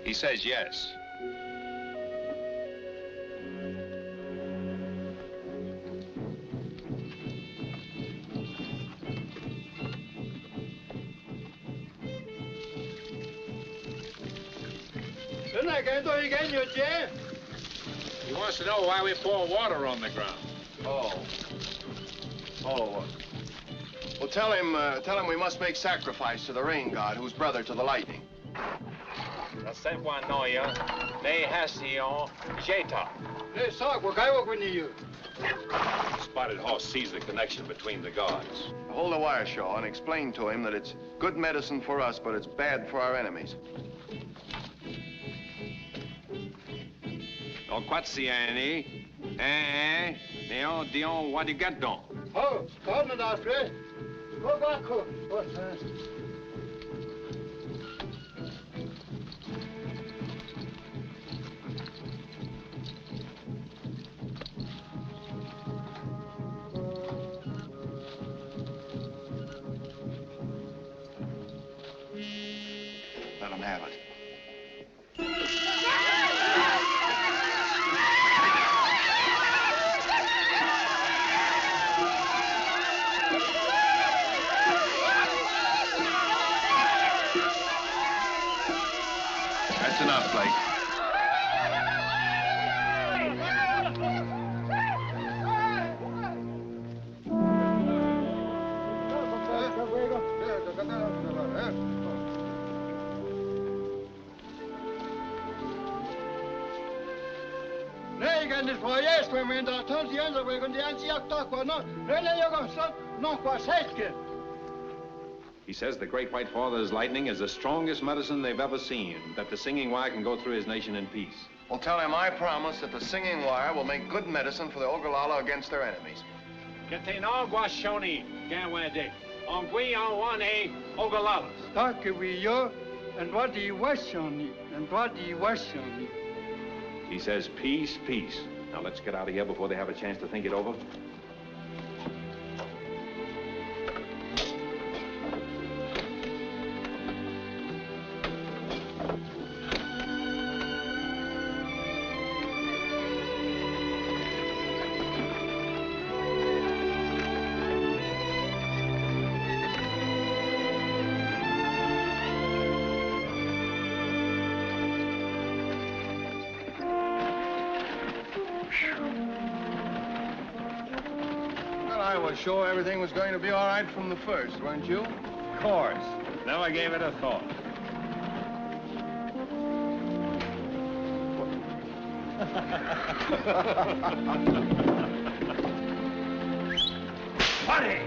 He says yes. He wants to know why we pour water on the ground. Oh. Well, tell him we must make sacrifice to the rain god, who's brother to the lightning. Spotted Horse sees the connection between the gods. Hold the wire, Shaw, and explain to him that it's good medicine for us, but it's bad for our enemies. No quatsiani. Neon dion wadigadon. Oh, come on, Alfred. Go back. Let him have it. That's enough, Blake. He says the Great White Father's lightning is the strongest medicine they've ever seen, that the Singing Wire can go through his nation in peace. Well, tell him I promise that the Singing Wire will make good medicine for the Ogallala against their enemies. He says peace, peace. Now let's get out of here before they have a chance to think it over. I was sure everything was going to be all right from the first, weren't you? Of course. Never gave it a thought. Funny!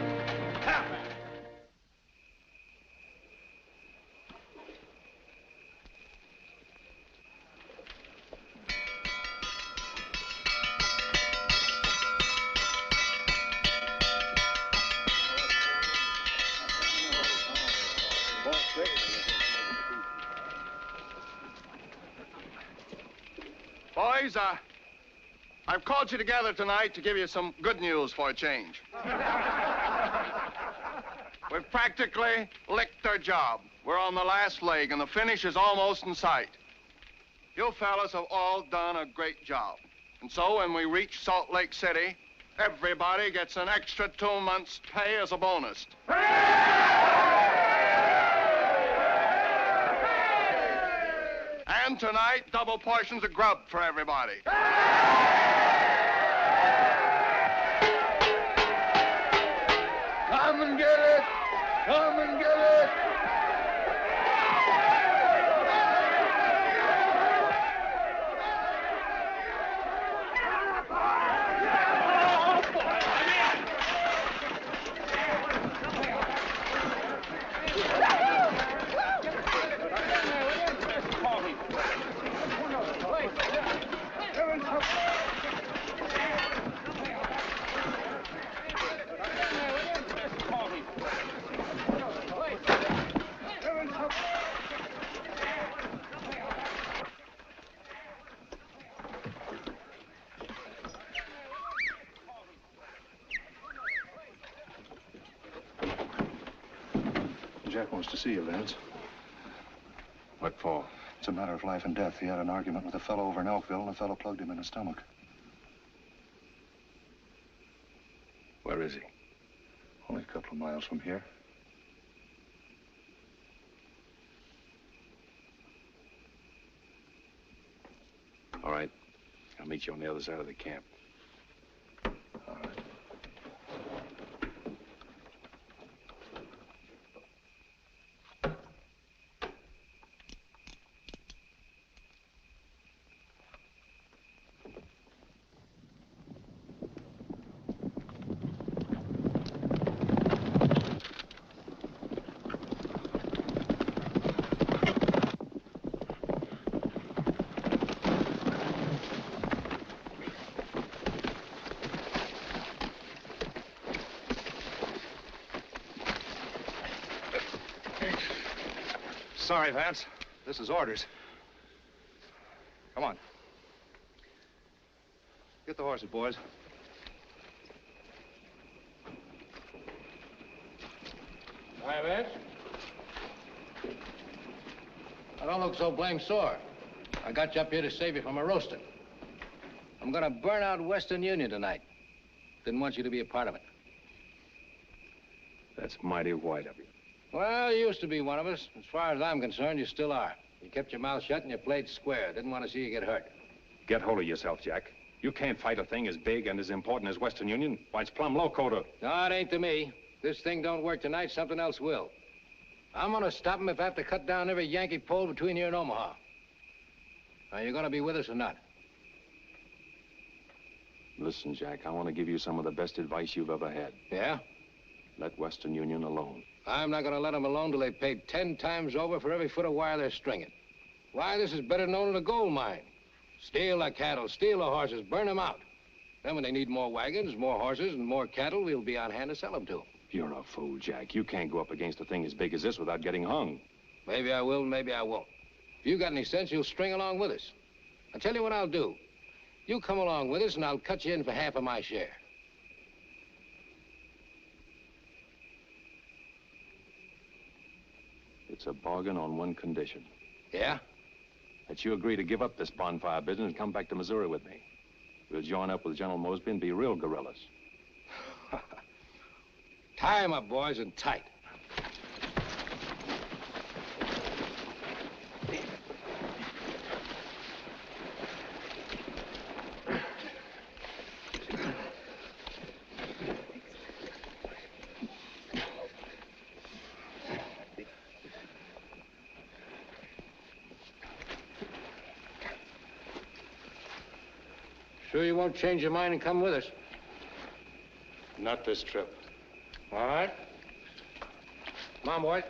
boys, I've called you together tonight to give you some good news for a change. We've practically licked our job. We're on the last leg, and the finish is almost in sight. You fellas have all done a great job. And so when we reach Salt Lake City, everybody gets an extra 2 months' pay as a bonus. And tonight, double portions of grub for everybody. Come and get it! Come and get it! Jack wants to see you, Vance. What for? It's a matter of life and death. He had an argument with a fellow over in Elkville, and the fellow plugged him in the stomach. Where is he? Only a couple of miles from here. All right. I'll meet you on the other side of the camp. All right. Sorry, Vance. This is orders. Come on. Get the horses, boys. Hi, Vance. I don't look so blame sore. I got you up here to save you from a roasting. I'm gonna burn out Western Union tonight. Didn't want you to be a part of it. That's mighty white of you. Well, you used to be one of us. As far as I'm concerned, you still are. You kept your mouth shut and you played square. Didn't want to see you get hurt. Get hold of yourself, Jack. You can't fight a thing as big and as important as Western Union. Why, it's plumb loco to... No, it ain't to me. This thing don't work tonight, something else will. I'm gonna stop him if I have to cut down every Yankee pole between here and Omaha. Now, you gonna be with us or not? Listen, Jack, I want to give you some of the best advice you've ever had. Yeah? Let Western Union alone. I'm not gonna let them alone till they've paid 10 times over for every foot of wire they're stringing. Why, this is better known than a gold mine. Steal the cattle, steal the horses, burn them out. Then when they need more wagons, more horses, and more cattle, we'll be on hand to sell them to them. You're a fool, Jack. You can't go up against a thing as big as this without getting hung. Maybe I will, maybe I won't. If you got any sense, you'll string along with us. I'll tell you what I'll do. You come along with us, and I'll cut you in for half of my share. It's a bargain on one condition. Yeah? That you agree to give up this bonfire business and come back to Missouri with me. We'll join up with General Mosby and be real guerrillas. Tie 'em up, boys, and tight. Sure you won't change your mind and come with us? Not this trip. All right. Come on, boys.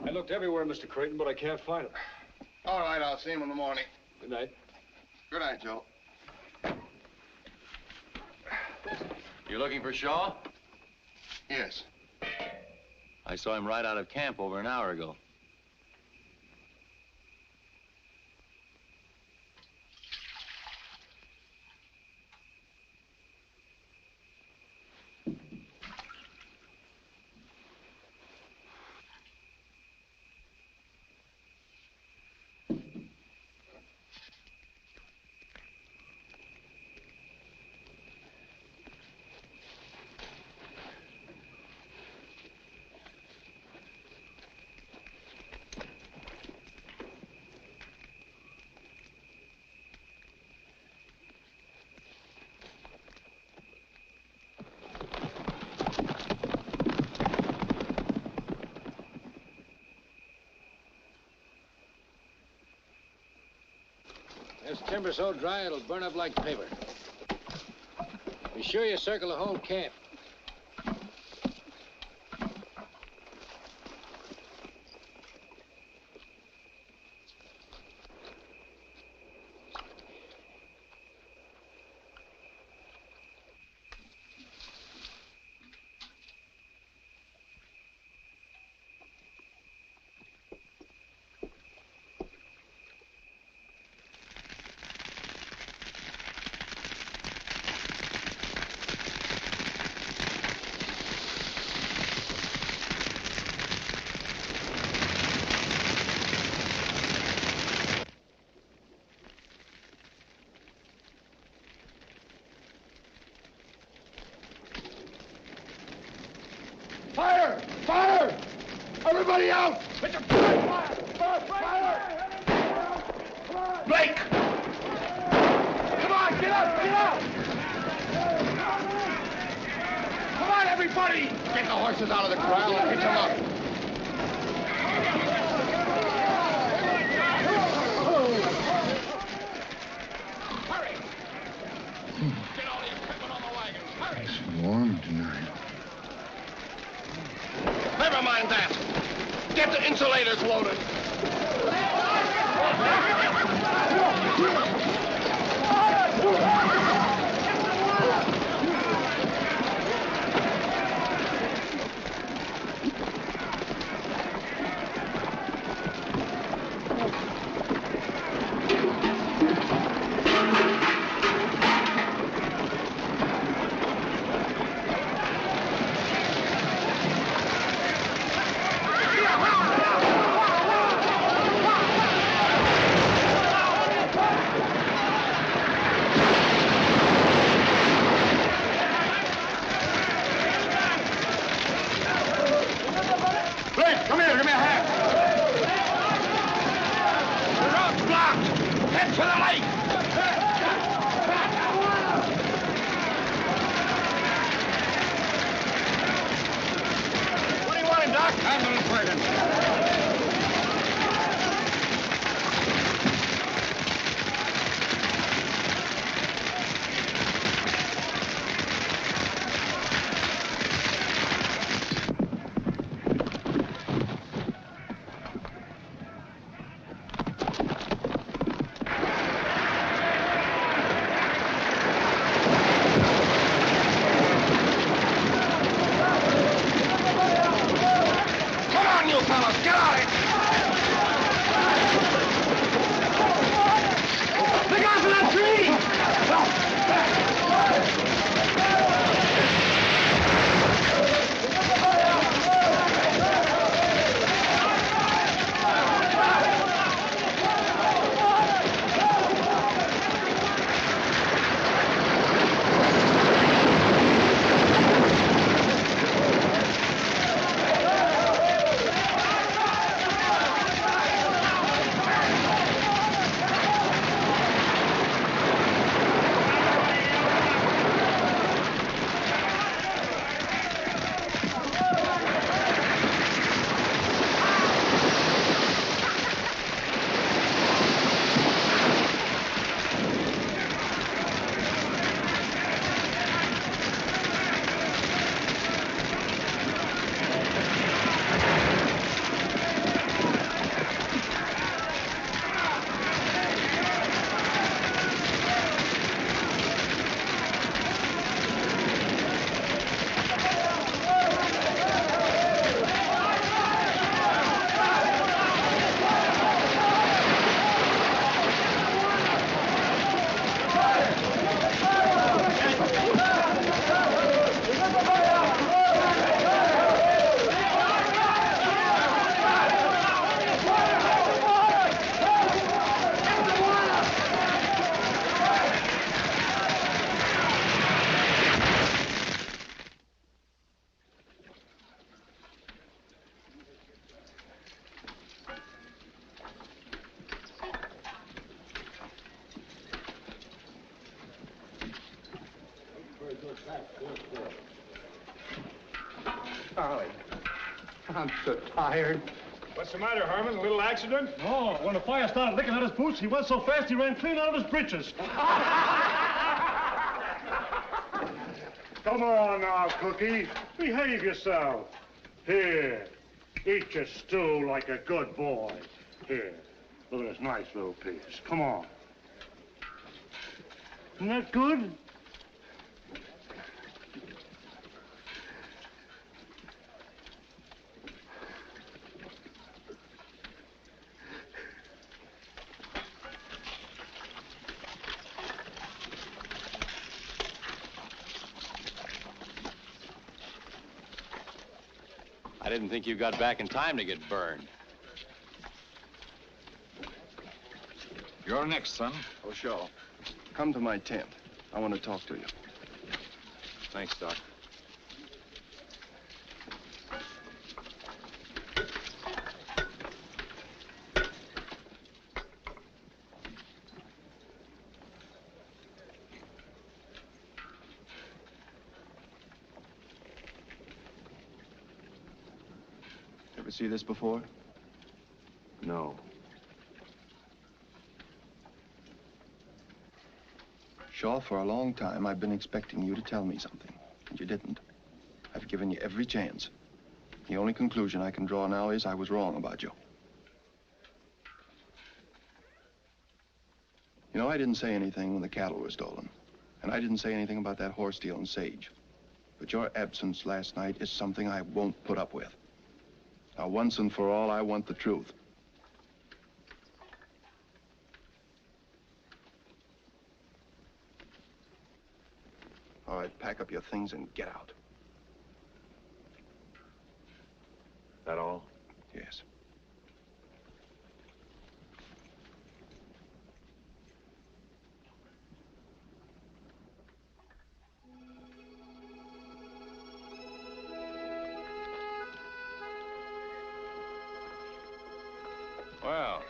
I looked everywhere, Mr. Creighton, but I can't find him. All right, I'll see him in the morning. Good night. Good night, Joe. You looking for Shaw? Yes. I saw him right out of camp over an hour ago. This timber's so dry it'll burn up like paper. Be sure you circle the whole camp. Fire! Fire! Everybody out! It's a fire! Fire! Blake! Come on, get up! Get up! Come on, everybody! Get the horses out of the corral and hitch them up. Hurry! Get all the equipment on the wagons. Hurry! It's warm tonight. Never mind that. Get the insulators loaded. Come here, give me a hand. The road's blocked. Head to the lake. What do you want, Doc? Ambulance wagon. Come on, you fellas, get out of it! Look out for that tree! I'm so tired. What's the matter, Harmon? A little accident? No, when the fire started licking at his boots, he went so fast he ran clean out of his breeches. Come on now, Cookie. Behave yourself. Here, eat your stew like a good boy. Here, look at this nice little piece. Come on. Isn't that good? I didn't think you got back in time to get burned. You're next, son. Oh, Shaw, come to my tent. I want to talk to you. Thanks, Doc. Ever see this before? No. Shaw, for a long time, I've been expecting you to tell me something, and you didn't. I've given you every chance. The only conclusion I can draw now is I was wrong about you. You know, I didn't say anything when the cattle were stolen, and I didn't say anything about that horse deal in Sage. But your absence last night is something I won't put up with. Now, once and for all, I want the truth. All right, pack up your things and get out. That all? Yes. Well,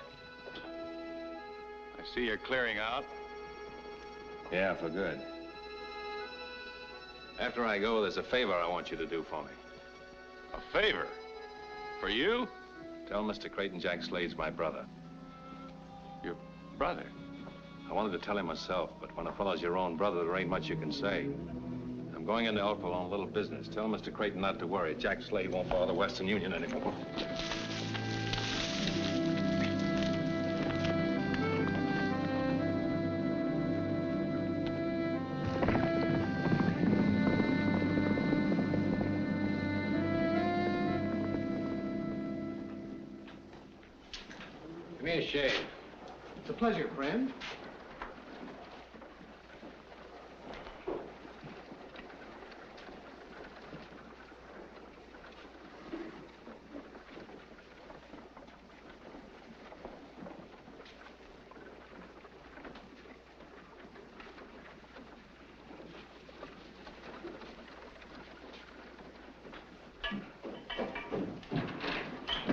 I see you're clearing out. Yeah, for good. After I go, there's a favor I want you to do for me. A favor? For you? Tell Mr. Creighton Jack Slade's my brother. Your brother? I wanted to tell him myself, but when a fellow's your own brother, there ain't much you can say. I'm going into Elkville on a little business. Tell Mr. Creighton not to worry. Jack Slade won't bother Western Union anymore. Give me a shave. It's a pleasure, friend.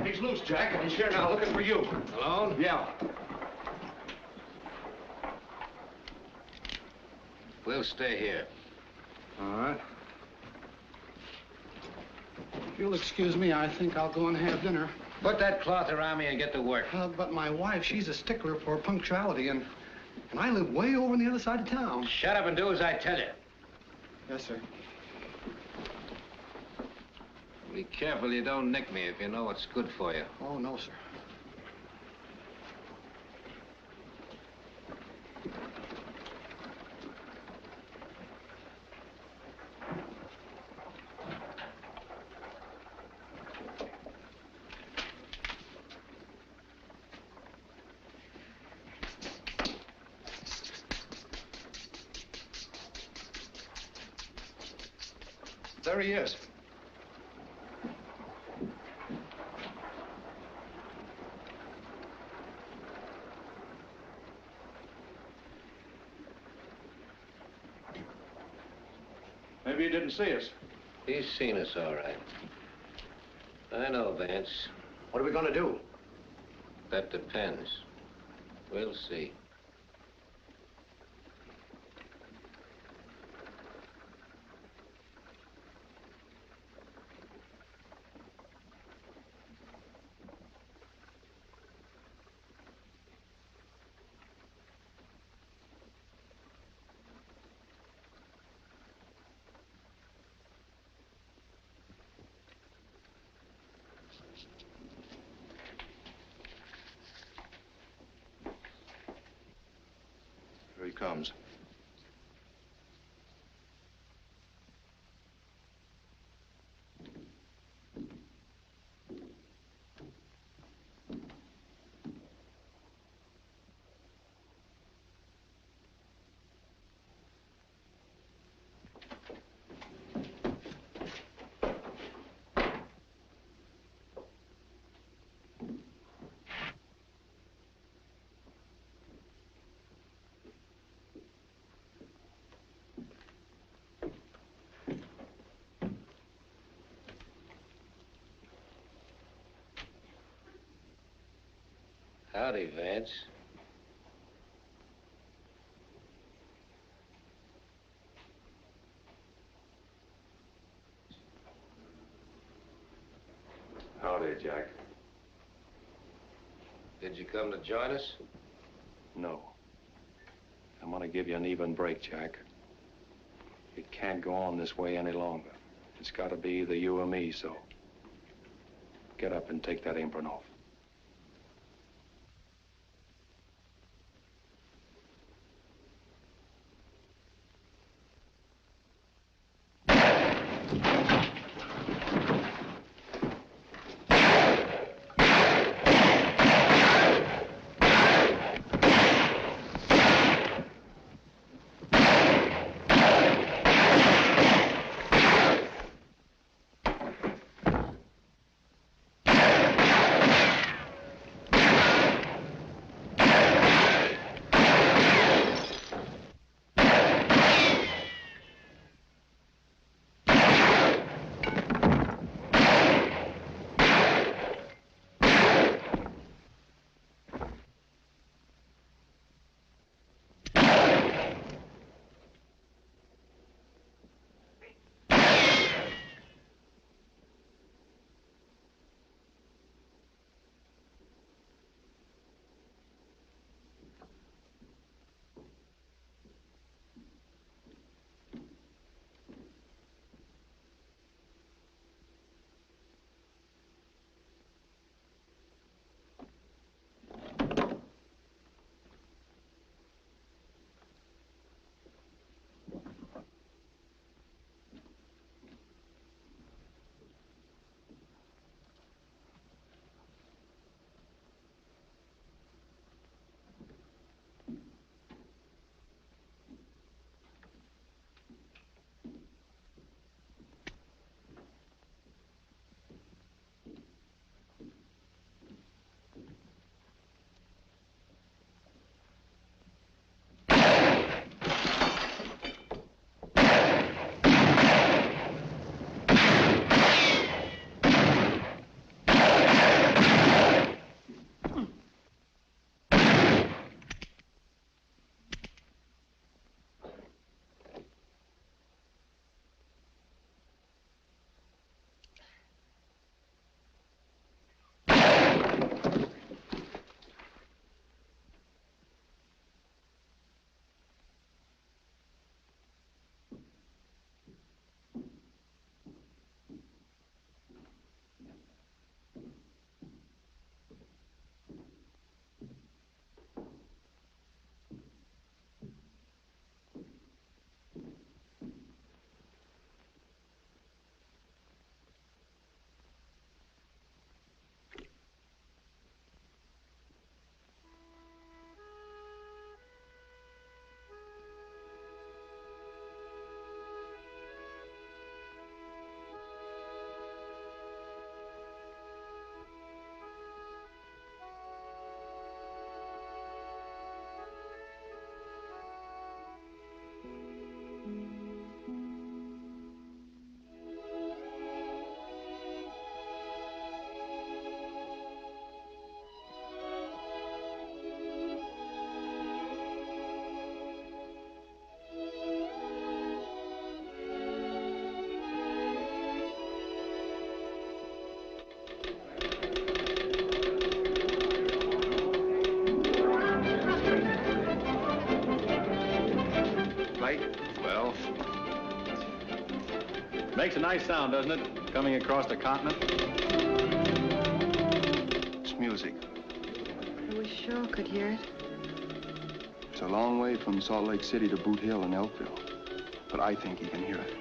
He's loose, Jack, and he's here now looking for you. Alone? Yeah. We'll stay here. All right. If you'll excuse me, I think I'll go and have dinner. Put that cloth around me and get to work. But my wife, she's a stickler for punctuality, and I live way over on the other side of town. Shut up and do as I tell you. Yes, sir. Be careful you don't nick me if you know what's good for you. Oh, no, sir. There he is. Maybe he didn't see us. He's seen us, all right. I know, Vance. What are we going to do? That depends. We'll see. comes. Howdy, Vance. Howdy, Jack. Did you come to join us? No. I'm gonna give you an even break, Jack. It can't go on this way any longer. It's gotta be either you or me, so get up and take that apron off. Makes a nice sound, doesn't it? Coming across the continent. It's music. I wish Shaw could hear it. It's a long way from Salt Lake City to Boot Hill and Elkville. But I think he can hear it.